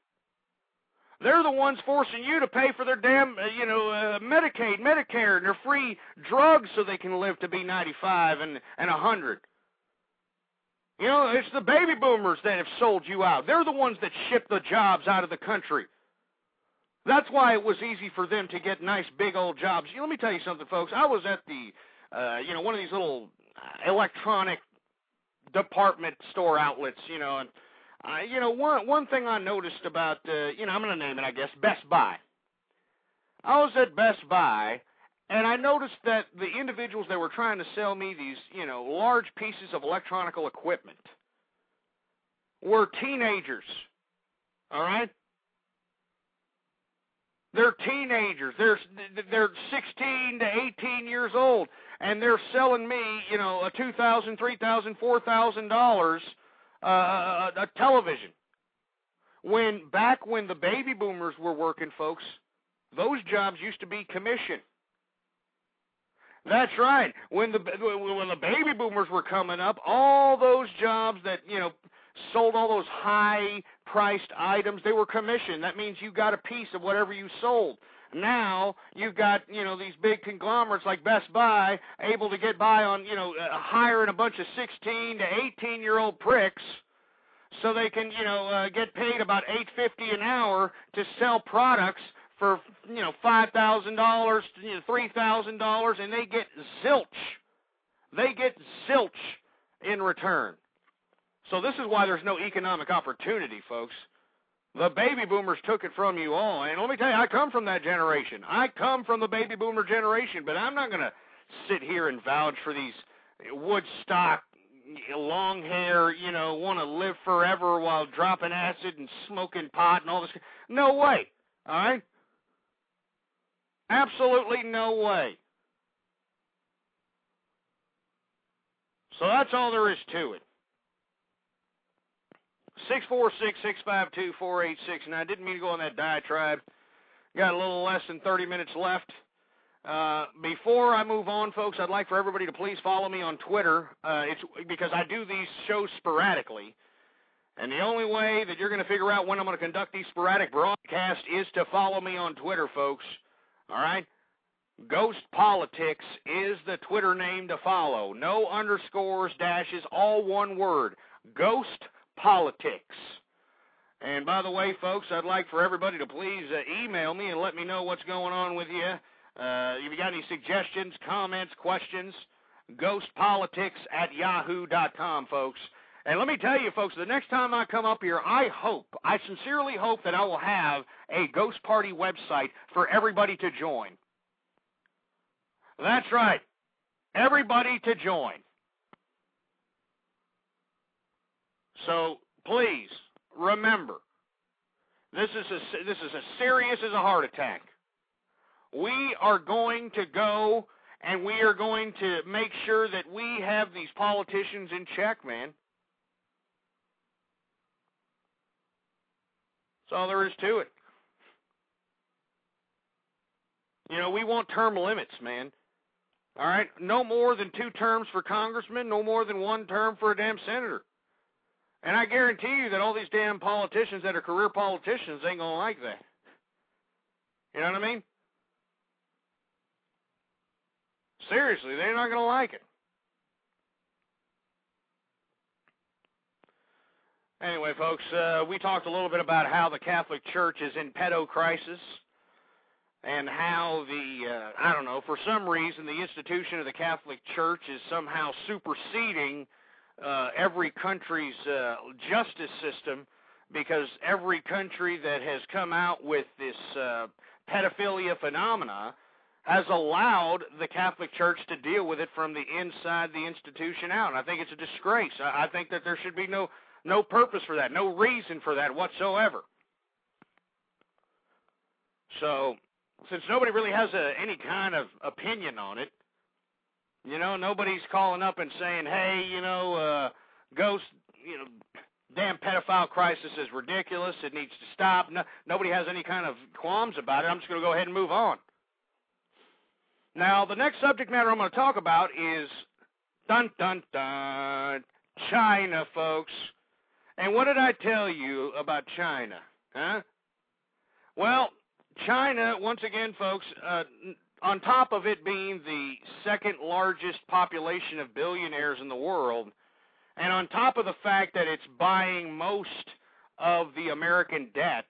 They're the ones forcing you to pay for their damn, Medicaid, Medicare, and their free drugs so they can live to be 95 and 100. It's the baby boomers that have sold you out. They're the ones that ship the jobs out of the country. That's why it was easy for them to get nice big old jobs. Let me tell you something, folks. I was at the, one of these little electronic department store outlets, and one thing I noticed about, I'm going to name it, I guess, Best Buy. I was at Best Buy, and I noticed that the individuals that were trying to sell me these, large pieces of electronical equipment were teenagers, all right? They're teenagers. They're 16 to 18 years old, and they're selling me, a $2,000, $3,000, $4,000 a television. Back when the baby boomers were working, folks, those jobs used to be commission. That's right. When the baby boomers were coming up, all those jobs that, sold all those high-priced items, they were commission. That means you got a piece of whatever you sold. Now you've got, these big conglomerates like Best Buy able to get by on, hiring a bunch of 16 to 18-year-old pricks so they can, get paid about $8.50 an hour to sell products for, $5,000, $3,000, and they get zilch. They get zilch in return. So this is why there's no economic opportunity, folks. The baby boomers took it from you all. And let me tell you, I come from that generation. I come from the baby boomer generation, but I'm not going to sit here and vouch for these Woodstock, long hair, want to live forever while dropping acid and smoking pot and all this. No way, all right? Absolutely no way. So that's all there is to it. 646-652-4869. Didn't mean to go on that diatribe. Got a little less than 30 minutes left. Before I move on, folks, I'd like for everybody to please follow me on Twitter. It's because I do these shows sporadically. And the only way that you're going to figure out when I'm going to conduct these sporadic broadcasts is to follow me on Twitter, folks. All right? Ghost Politics is the Twitter name to follow. No underscores, dashes, all one word. Ghost Politics. And by the way, folks, I'd like for everybody to please email me and let me know what's going on with you. If you got any suggestions, comments, questions, ghostpolitics@yahoo.com, folks. And let me tell you, folks, the next time I come up here, I sincerely hope that I will have a Ghost Party website for everybody to join. That's right. Everybody to join. So please remember, this is as serious as a heart attack. We are going to go and we are going to make sure that we have these politicians in check, man. That's all there is to it. You know, we want term limits, man. All right? No more than 2 terms for congressmen, no more than 1 term for a damn senator. And I guarantee you that all these damn politicians that are career politicians ain't going to like that. You know what I mean? Seriously, they're not going to like it. Anyway, folks, we talked a little bit about how the Catholic Church is in pedo crisis and how I don't know, for some reason the institution of the Catholic Church is somehow superseding every country's justice system, because every country that has come out with this pedophilia phenomena has allowed the Catholic Church to deal with it from the inside the institution out. And I think it's a disgrace. I think that there should be no purpose for that, no reason for that whatsoever. So, since nobody really has any kind of opinion on it, you know, nobody's calling up and saying, hey, you know, Ghost, you know, damn pedophile crisis is ridiculous, it needs to stop. No, nobody has any kind of qualms about it. I'm just going to go ahead and move on. Now, the next subject matter I'm going to talk about is, dun, dun, dun, China, folks. And what did I tell you about China? Huh? Well, China, once again, folks, on top of it being the second largest population of billionaires in the world, and on top of the fact that it's buying most of the American debt,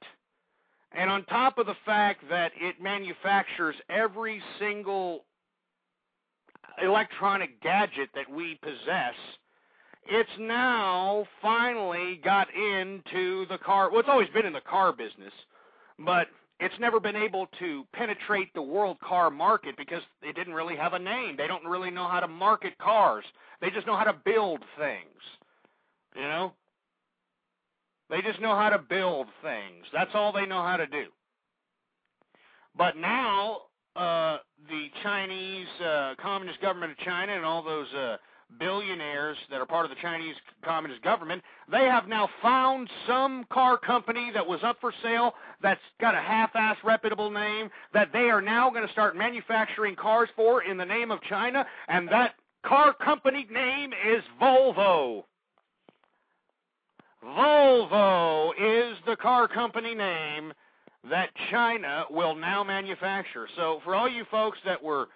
and on top of the fact that it manufactures every single electronic gadget that we possess, it's now finally got into the car. Well, it's always been in the car business, but it's never been able to penetrate the world car market because it didn't really have a name. They don't really know how to market cars. They just know how to build things, you know? They just know how to build things. That's all they know how to do. But now, the Chinese Communist government of China and all those billionaires that are part of the Chinese Communist government, they have now found some car company that was up for sale that's got a half-ass reputable name that they are now going to start manufacturing cars for in the name of China, and that car company name is Volvo. Volvo is the car company name that China will now manufacture. So for all you folks that were,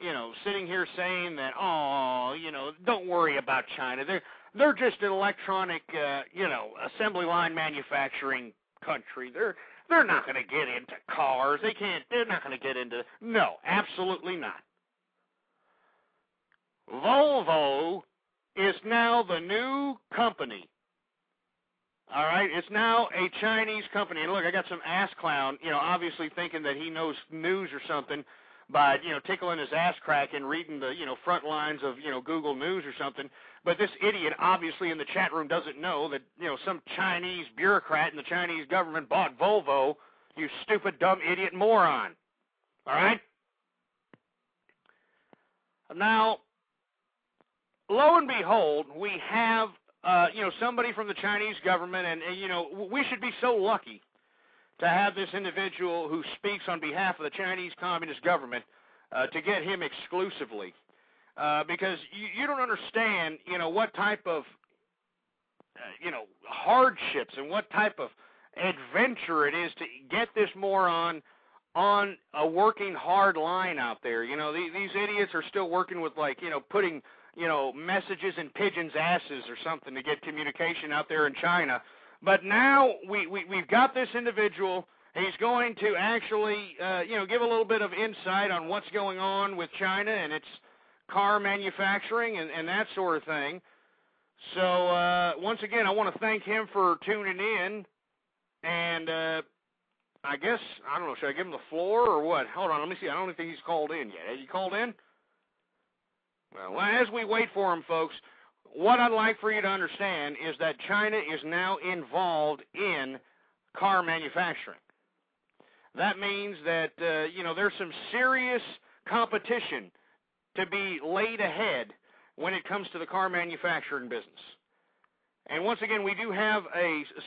you know, sitting here saying that, oh, you know, don't worry about China. They're just an electronic, you know, assembly line manufacturing country. They're not going to get into cars. They're not going to get into. No, absolutely not. Volvo is now the new company. All right, it's now a Chinese company. And look, I got some ass clown, you know, obviously thinking that he knows news or something by, you know, tickling his ass crack and reading the, you know, front lines of, you know, Google News or something. But this idiot obviously in the chat room doesn't know that, you know, some Chinese bureaucrat in the Chinese government bought Volvo, you stupid, dumb, idiot moron. All right? Now, lo and behold, we have, somebody from the Chinese government, and, we should be so lucky to have this individual who speaks on behalf of the Chinese Communist government to get him exclusively. Because you don't understand, what type of, hardships and what type of adventure it is to get this moron on a working hard line out there. These idiots are still working with, putting, messages in pigeons' asses or something to get communication out there in China. But now we've got this individual. He's going to actually, give a little bit of insight on what's going on with China and its car manufacturing and that sort of thing. So, once again, I want to thank him for tuning in. And I guess, I don't know, should I give him the floor or what? Hold on, let me see. I don't think he's called in yet. Has he called in? Well, as we wait for him, folks, what I'd like for you to understand is that China is now involved in car manufacturing. That means that, there's some serious competition to be laid ahead when it comes to the car manufacturing business. And once again, we do have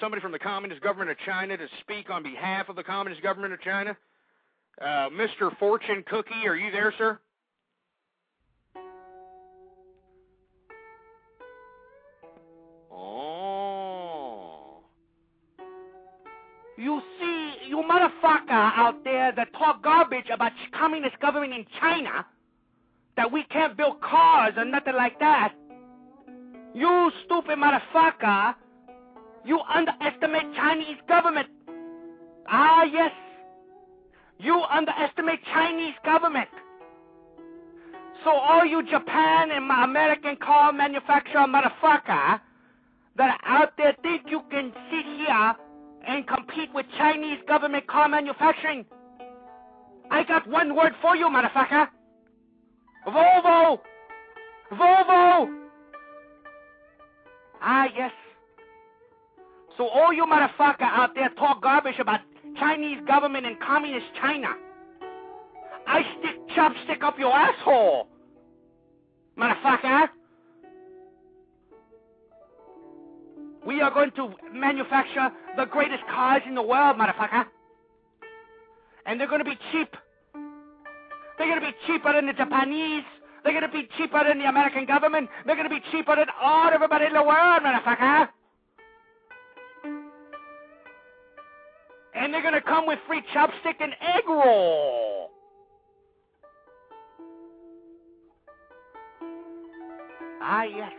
somebody from the Communist government of China to speak on behalf of the Communist government of China. Mr. Fortune Cookie, are you there, sir? Oh. You see, you motherfucker out there that talk garbage about communist government in China, that we can't build cars or nothing like that. You stupid motherfucker, you underestimate Chinese government. Ah, yes. You underestimate Chinese government. So all you Japan and American car manufacturer motherfucker that are out there think you can sit here and compete with Chinese government car manufacturing, I got one word for you, motherfucker. Volvo! Volvo! Ah, yes. So all you motherfucker out there talk garbage about Chinese government and communist China. I stick chopstick up your asshole, motherfucker. We are going to manufacture the greatest cars in the world, motherfucker. And they're going to be cheap. They're going to be cheaper than the Japanese. They're going to be cheaper than the American government. They're going to be cheaper than everybody in the world, motherfucker. And they're going to come with free chopstick and egg roll. Ah, yes.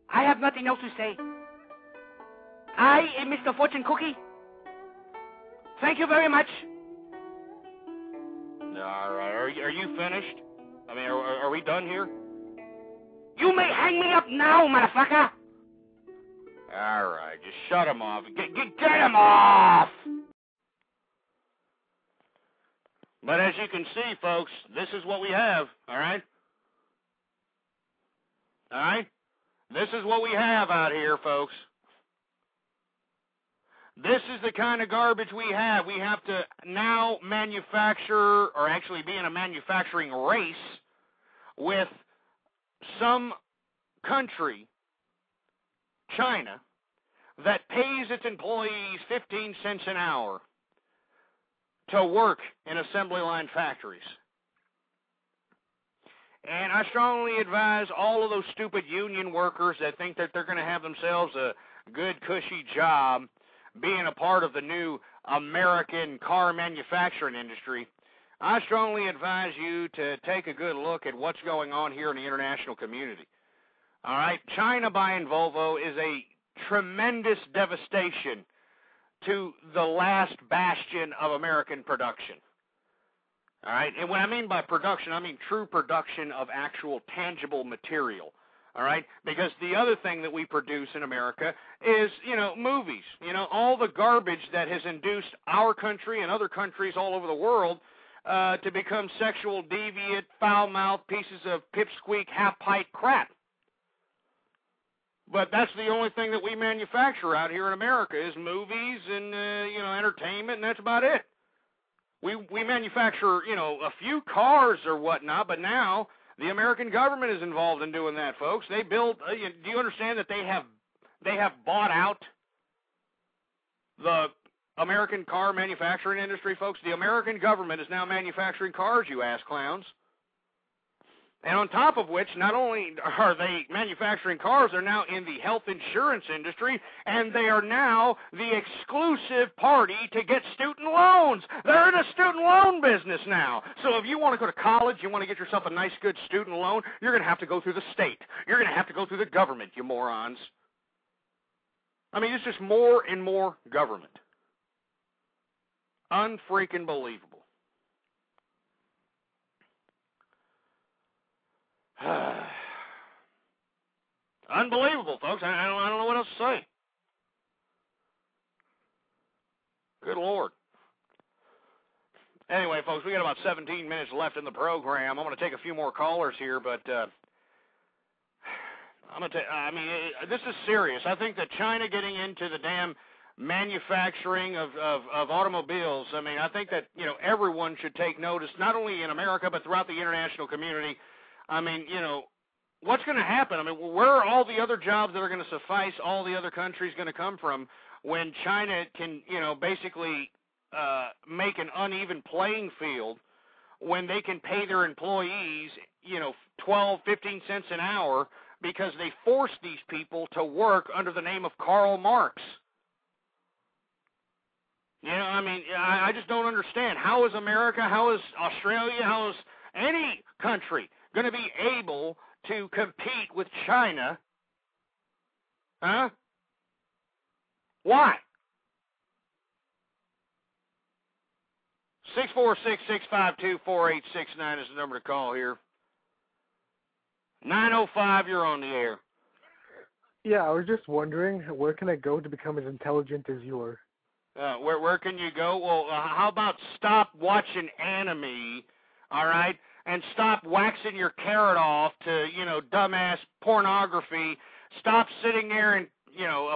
I have nothing else to say. I am Mr. Fortune Cookie. Thank you very much. All right. Are you finished? I mean, are we done here? You may hang me up now, motherfucker. All right. Just shut him off. Get him off! But as you can see, folks, this is what we have, all right? All right? This is what we have out here, folks. This is the kind of garbage we have. We have to now manufacture, or actually be in a manufacturing race with some country, China, that pays its employees 15 cents an hour to work in assembly line factories. And I strongly advise all of those stupid union workers that think that they're going to have themselves a good, cushy job being a part of the new American car manufacturing industry. I strongly advise you to take a good look at what's going on here in the international community. All right, China buying Volvo is a tremendous devastation to the last bastion of American production. All right, and what I mean by production, I mean true production of actual tangible material. All right, because the other thing that we produce in America is, movies. All the garbage that has induced our country and other countries all over the world to become sexual, deviant, foul-mouthed pieces of pipsqueak, half-pint crap. But that's the only thing that we manufacture out here in America is movies and, entertainment, and that's about it. We manufacture, a few cars or whatnot, but now the American government is involved in doing that, folks. They build. Do you understand that they have bought out the American car manufacturing industry, folks? The American government is now manufacturing cars, you ass clowns. And on top of which, not only are they manufacturing cars, they're now in the health insurance industry, and they are now the exclusive party to get student loans. They're in a student loan business now. So if you want to go to college, you want to get yourself a nice, good student loan, you're going to have to go through the state. You're going to have to go through the government, you morons. I mean, it's just more and more government. Unfreaking believable. Unbelievable, folks. I don't know what else to say. Good Lord. Anyway, folks, we got about 17 minutes left in the program. I'm going to take a few more callers here, but this is serious. I think that China getting into the damn manufacturing of automobiles, I think that, everyone should take notice, not only in America, but throughout the international community. What's going to happen? Where are all the other jobs that are going to suffice all the other countries going to come from when China can, basically make an uneven playing field, when they can pay their employees, 12, 15 cents an hour because they force these people to work under the name of Karl Marx? I just don't understand. How is America, how is Australia, how is any country going to be able to compete with China? Huh? Why? 646-652-4869 is the number to call here. 905, you're on the air. Yeah, I was just wondering, where can I go to become as intelligent as you are? Where can you go? Well, how about stop watching anime, all right? And stop waxing your carrot off to, dumbass pornography. Stop sitting there and,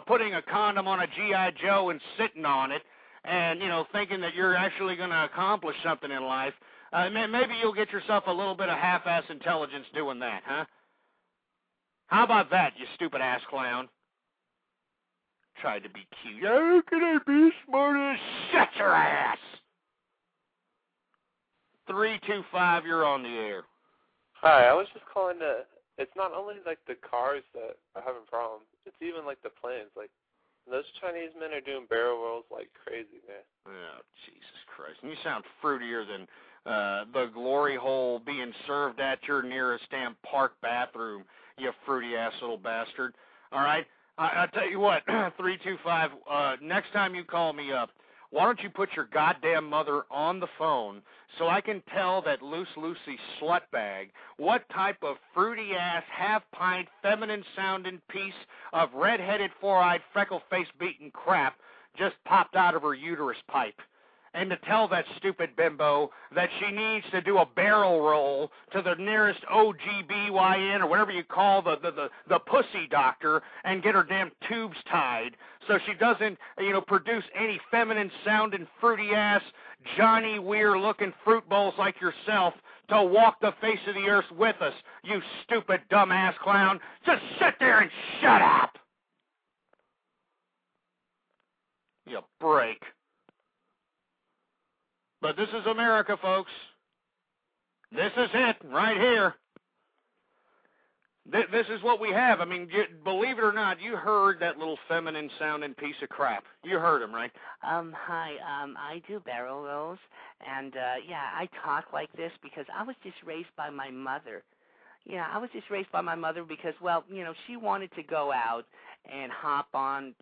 putting a condom on a G.I. Joe and sitting on it and, thinking that you're actually going to accomplish something in life. Maybe you'll get yourself a little bit of half-ass intelligence doing that, huh? How about that, you stupid ass clown? Tried to be cute. How can I be smart as? Shut your ass! 325, you're on the air. Hi, I was just calling to, it's not only like the cars that are having problems, it's even like the planes. Like, those Chinese men are doing barrel rolls like crazy, man. Oh, Jesus Christ. And you sound fruitier than the glory hole being served at your nearest damn park bathroom, you fruity-ass little bastard. All right? I'll tell you what, 325, next time you call me up, why don't you put your goddamn mother on the phone so I can tell that Loose Lucy slutbag what type of fruity-ass, half-pint, feminine-sounding piece of red-headed, four-eyed, freckle-faced beaten crap just popped out of her uterus pipe. And to tell that stupid bimbo that she needs to do a barrel roll to the nearest OGBYN or whatever you call the pussy doctor and get her damn tubes tied so she doesn't, produce any feminine-sounding, fruity-ass, Johnny Weir-looking fruit bowls like yourself to walk the face of the earth with us, you stupid dumb-ass clown. Just sit there and shut up! You break. But this is America, folks. This is it, right here. This is what we have. Believe it or not, you heard that little feminine-sounding piece of crap. You heard him, right? Hi, I do barrel rolls, and, I talk like this because I was just raised by my mother. Yeah, I was just raised by my mother because, she wanted to go out and hop on,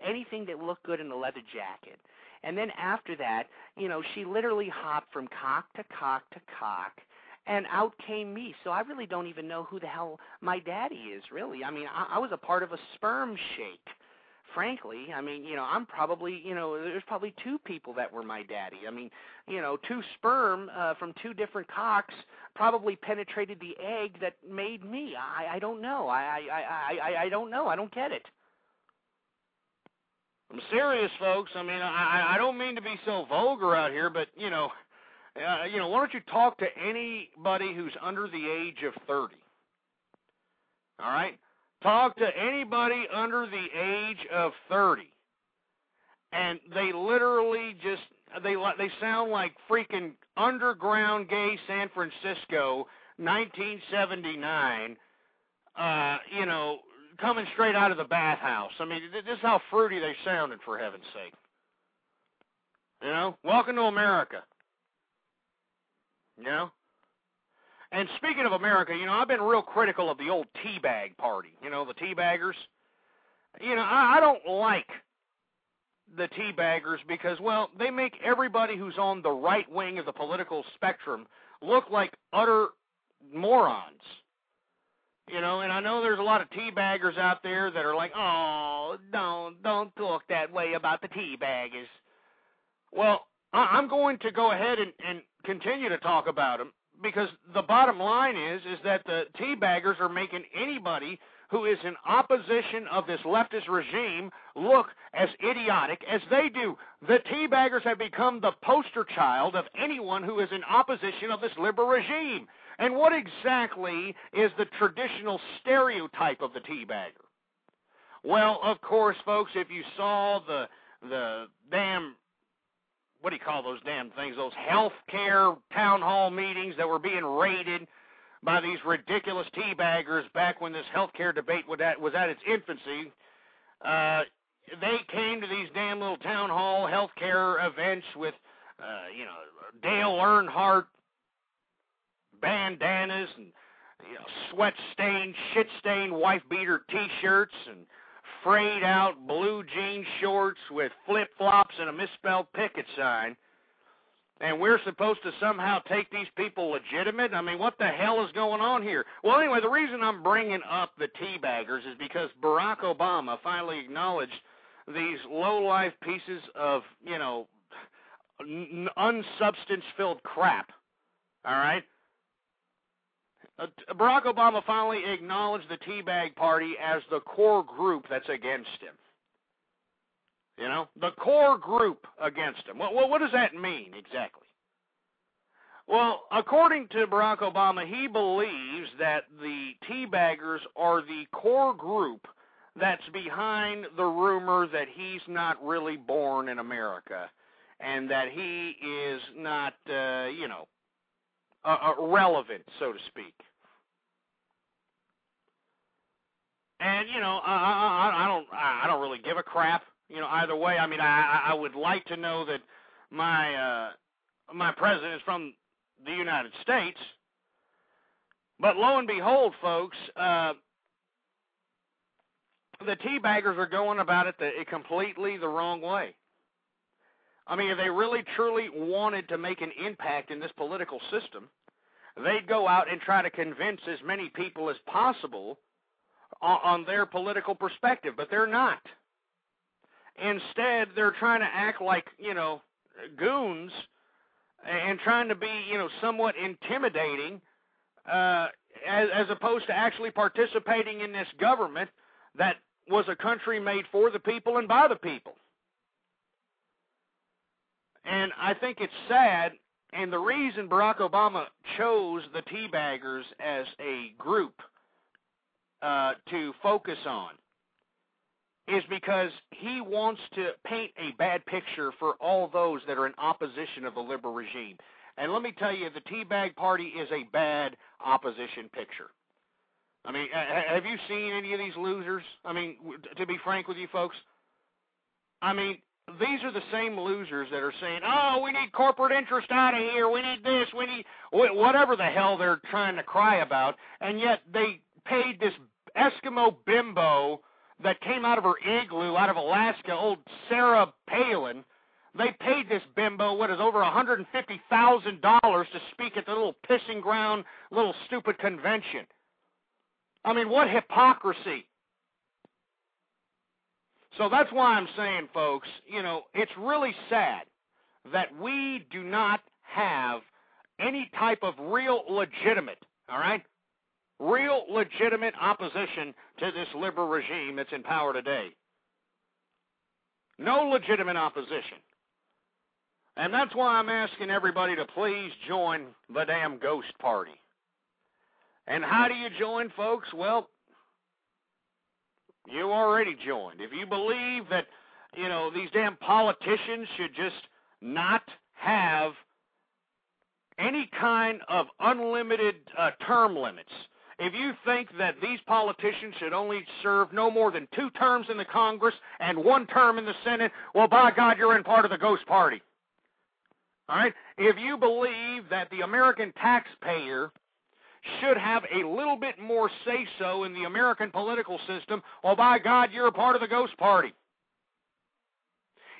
anything that looked good in a leather jacket. And then after that, she literally hopped from cock to cock to cock, and out came me. So I really don't even know who the hell my daddy is, really. I was a part of a sperm shake, frankly. I'm probably, there's probably two people that were my daddy. Two sperm from two different cocks probably penetrated the egg that made me. I don't know. I don't know. I don't get it. I'm serious, folks. I mean, I don't mean to be so vulgar out here, but, why don't you talk to anybody who's under the age of 30? All right? Talk to anybody under the age of 30. And they literally just, they sound like freaking underground gay San Francisco, 1979, coming straight out of the bathhouse. I mean, this is how fruity they sounded, for heaven's sake. Welcome to America. And speaking of America, I've been real critical of the old teabag party, the teabaggers. I don't like the teabaggers because, well, they make everybody who's on the right wing of the political spectrum look like utter morons. And I know there's a lot of teabaggers out there that are like, oh, don't talk that way about the teabaggers. Well, I'm going to go ahead and continue to talk about them because the bottom line is that the teabaggers are making anybody who is in opposition of this leftist regime look as idiotic as they do. The teabaggers have become the poster child of anyone who is in opposition of this liberal regime. And what exactly is the traditional stereotype of the teabagger? Well, of course, folks, if you saw the damn, what do you call those damn things, those health care town hall meetings that were being raided by these ridiculous teabaggers back when this health care debate was at its infancy, they came to these damn little town hall health care events with, Dale Earnhardt bandanas and sweat-stained, shit-stained wife-beater T-shirts and frayed-out blue jean shorts with flip-flops and a misspelled picket sign. And we're supposed to somehow take these people legitimate? I mean, what the hell is going on here? Well, anyway, the reason I'm bringing up the teabaggers is because Barack Obama finally acknowledged these low-life pieces of, unsubstance-filled crap. All right? Barack Obama finally acknowledged the teabag party as the core group that's against him. The core group against him. What does that mean exactly? Well, according to Barack Obama, he believes that the teabaggers are the core group that's behind the rumor that he's not really born in America and that he is not, relevant, so to speak. And I don't really give a crap. Either way. I mean, I would like to know that my president is from the United States. But lo and behold, folks, the teabaggers are going about it completely the wrong way. I mean, if they really truly wanted to make an impact in this political system, they'd go out and try to convince as many people as possible on their political perspective, but they're not. Instead, they're trying to act like, goons and trying to be, somewhat intimidating as opposed to actually participating in this government that was a country made for the people and by the people. And I think it's sad, and the reason Barack Obama chose the teabaggers as a group to focus on is because he wants to paint a bad picture for all those that are in opposition of the liberal regime. And let me tell you, the teabag party is a bad opposition picture. I mean, have you seen any of these losers? I mean, to be frank with you folks, I mean, these are the same losers that are saying, oh, we need corporate interest out of here, we need this, we need whatever the hell they're trying to cry about, and yet they paid this Eskimo bimbo that came out of her igloo out of Alaska, old Sarah Palin. They paid this bimbo, what is over $150,000 to speak at the little pissing ground, little stupid convention. I mean, what hypocrisy. So that's why I'm saying, folks, it's really sad that we do not have any type of real legitimate, all right, real legitimate opposition to this liberal regime that's in power today. No legitimate opposition. And that's why I'm asking everybody to please join the damn Ghost Party. And how do you join, folks? Well, you already joined. If you believe that, you know, these damn politicians should just not have any kind of unlimited term limits, if you think that these politicians should only serve no more than 2 terms in the Congress and 1 term in the Senate, well, by God, you're in part of the Ghost Party. All right? If you believe that the American taxpayer should have a little bit more say-so in the American political system, well, by God, you're a part of the Ghost Party.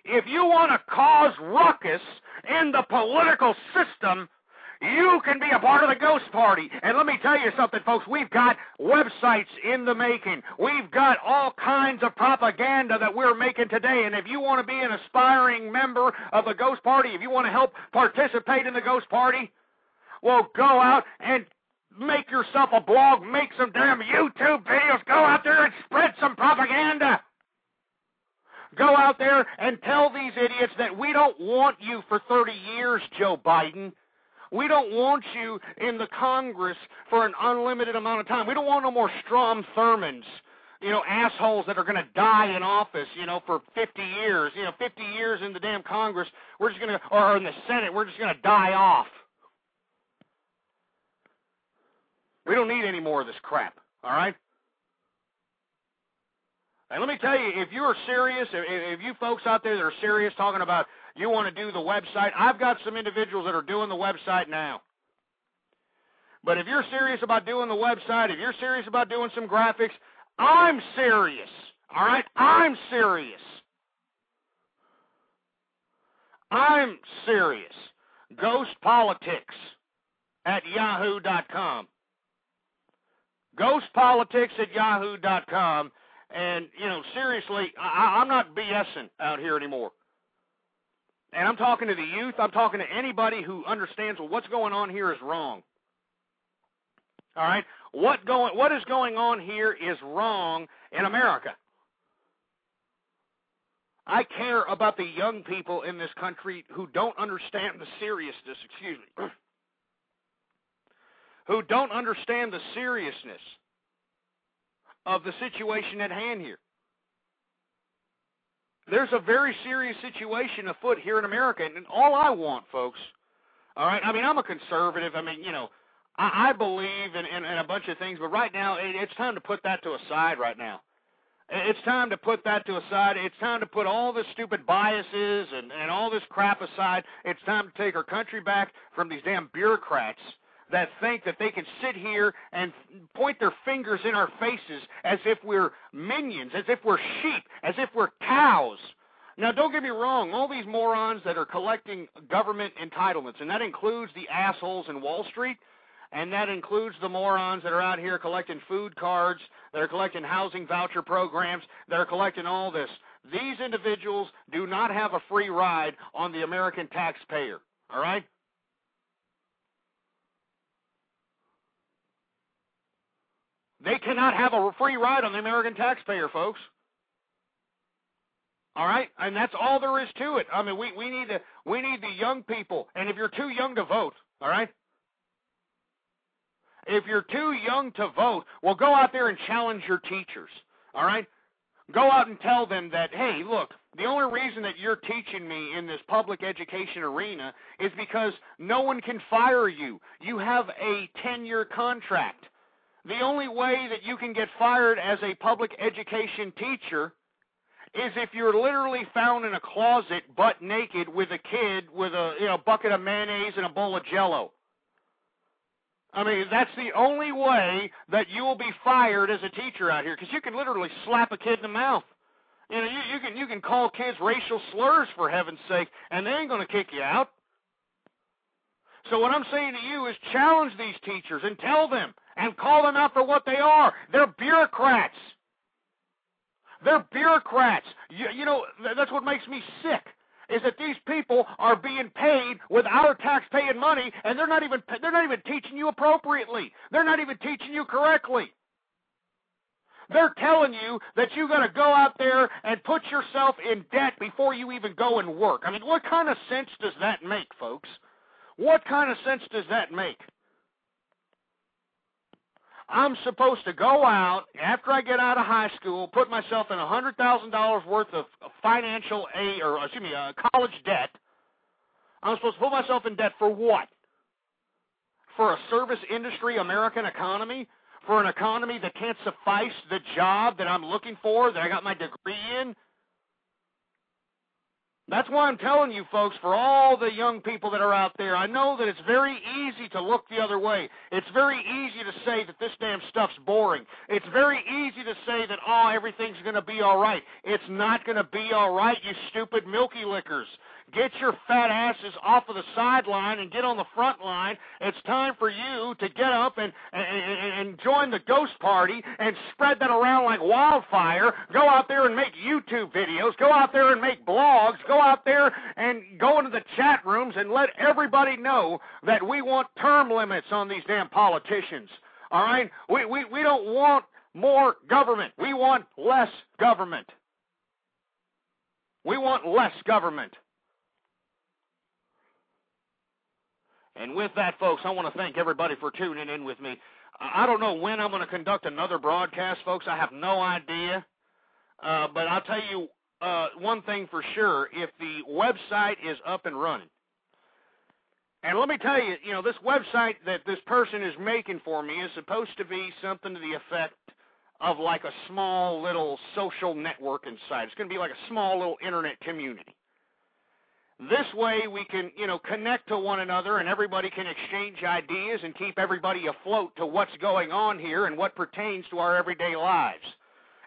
If you want to cause ruckus in the political system, you can be a part of the Ghost Party. And let me tell you something, folks. We've got websites in the making. We've got all kinds of propaganda that we're making today. And if you want to be an aspiring member of the Ghost Party, if you want to help participate in the Ghost Party, well, go out and make yourself a blog, make some damn YouTube videos, go out there and spread some propaganda. Go out there and tell these idiots that we don't want you for 30 years, Joe Biden. We don't want you in the Congress for an unlimited amount of time. We don't want no more Strom Thurmonds, you know, assholes that are going to die in office, you know, for 50 years. You know, 50 years in the damn Congress, we're just going to, or in the Senate, we're just going to die off. We don't need any more of this crap, all right? And let me tell you, if you are serious, if you folks out there that are serious talking about you want to do the website, I've got some individuals that are doing the website now. But if you're serious about doing the website, if you're serious about doing some graphics, I'm serious, all right? I'm serious. I'm serious. Ghostpolitics@yahoo.com. Ghostpolitics@yahoo.com. And, you know, seriously, I'm not BSing out here anymore. And I'm talking to the youth. I'm talking to anybody who understands, well, what's going on here is wrong. All right? What is going on here is wrong in America. I care about the young people in this country who don't understand the seriousness, who don't understand the seriousness of the situation at hand here. There's a very serious situation afoot here in America, and all I want, folks, all right, I mean, I'm a conservative. I mean, you know, I believe in a bunch of things, but right now, it's time to put that to aside right now. It's time to put that to aside. It's time to put all the stupid biases and all this crap aside. It's time to take our country back from these damn bureaucrats that think that they can sit here and point their fingers in our faces as if we're minions, as if we're sheep, as if we're cows. Now, don't get me wrong, all these morons that are collecting government entitlements, and that includes the assholes in Wall Street, and that includes the morons that are out here collecting food cards, that are collecting housing voucher programs, that are collecting all this. These individuals do not have a free ride on the American taxpayer, all right? They cannot have a free ride on the American taxpayer, folks. All right? And that's all there is to it. I mean, we need the young people. And if you're too young to vote, all right? If you're too young to vote, well, go out there and challenge your teachers, all right? Go out and tell them that, hey, look, the only reason that you're teaching me in this public education arena is because no one can fire you. You have a 10-year contract. The only way that you can get fired as a public education teacher is if you're literally found in a closet butt naked with a kid with a bucket of mayonnaise and a bowl of Jell-O. I mean, that's the only way that you will be fired as a teacher out here, because you can literally slap a kid in the mouth. You know, you can call kids racial slurs, for heaven's sake, and they ain't going to kick you out. So what I'm saying to you is challenge these teachers and tell them and call them out for what they are. They're bureaucrats. They're bureaucrats. You know, that's what makes me sick, is that these people are being paid with our tax-paying money, and they're not even teaching you appropriately. They're not even teaching you correctly. They're telling you that you got to go out there and put yourself in debt before you even go and work. I mean, what kind of sense does that make, folks? What kind of sense does that make? I'm supposed to go out after I get out of high school, put myself in $100,000 worth of financial aid, or college debt. I'm supposed to put myself in debt for what? For a service industry American economy? For an economy that can't suffice the job that I'm looking for, that I got my degree in? That's why I'm telling you, folks, for all the young people that are out there, I know that it's very easy to look the other way. It's very easy to say that this damn stuff's boring. It's very easy to say that, oh, everything's going to be all right. It's not going to be all right, you stupid milky lickers. Get your fat asses off of the sideline and get on the front line. It's time for you to get up and join the ghost party and spread that around like wildfire. Go out there and make YouTube videos. Go out there and make blogs. Go out there and go into the chat rooms and let everybody know that we want term limits on these damn politicians. All right? We don't want more government. We want less government. We want less government. And with that, folks, I want to thank everybody for tuning in with me. I don't know when I'm going to conduct another broadcast, folks. I have no idea. But I'll tell you one thing for sure. If the website is up and running, and let me tell you, this website that this person is making for me is supposed to be something to the effect of like a small little social networking site. It's going to be like a small little internet community. This way we can, connect to one another and everybody can exchange ideas and keep everybody afloat to what's going on here and what pertains to our everyday lives.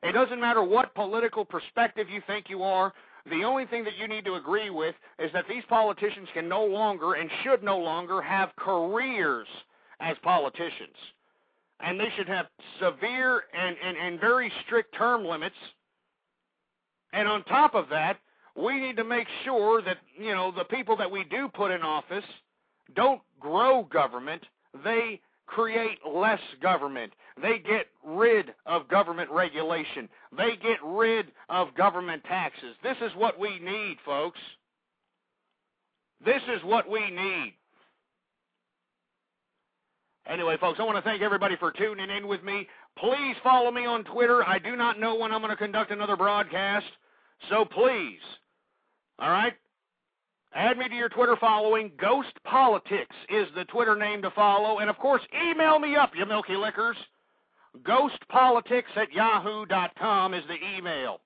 It doesn't matter what political perspective you think you are. The only thing that you need to agree with is that these politicians can no longer and should no longer have careers as politicians. And they should have severe and very strict term limits. And on top of that, we need to make sure that, the people that we do put in office don't grow government. They create less government. They get rid of government regulation. They get rid of government taxes. This is what we need, folks. This is what we need. Anyway, folks, I want to thank everybody for tuning in with me. Please follow me on Twitter. I do not know when I'm going to conduct another broadcast, so please. All right? Add me to your Twitter following. Ghost Politics is the Twitter name to follow. And, of course, email me up, you milky lickers. ghostpolitics@yahoo.com is the email.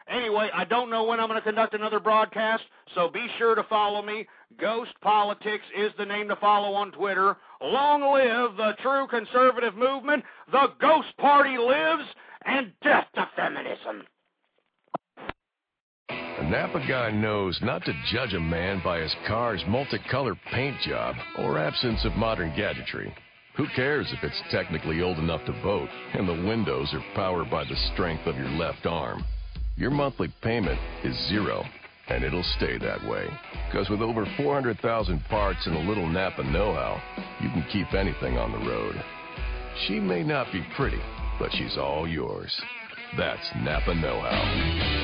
Anyway, I don't know when I'm going to conduct another broadcast, so be sure to follow me. Ghost Politics is the name to follow on Twitter. Long live the true conservative movement. The Ghost Party lives, and death to feminism. A Napa guy knows not to judge a man by his car's multicolored paint job or absence of modern gadgetry. Who cares if it's technically old enough to vote and the windows are powered by the strength of your left arm? Your monthly payment is zero, and it'll stay that way. Because with over 400,000 parts and a little Napa know-how, you can keep anything on the road. She may not be pretty, but she's all yours. That's Napa know-how.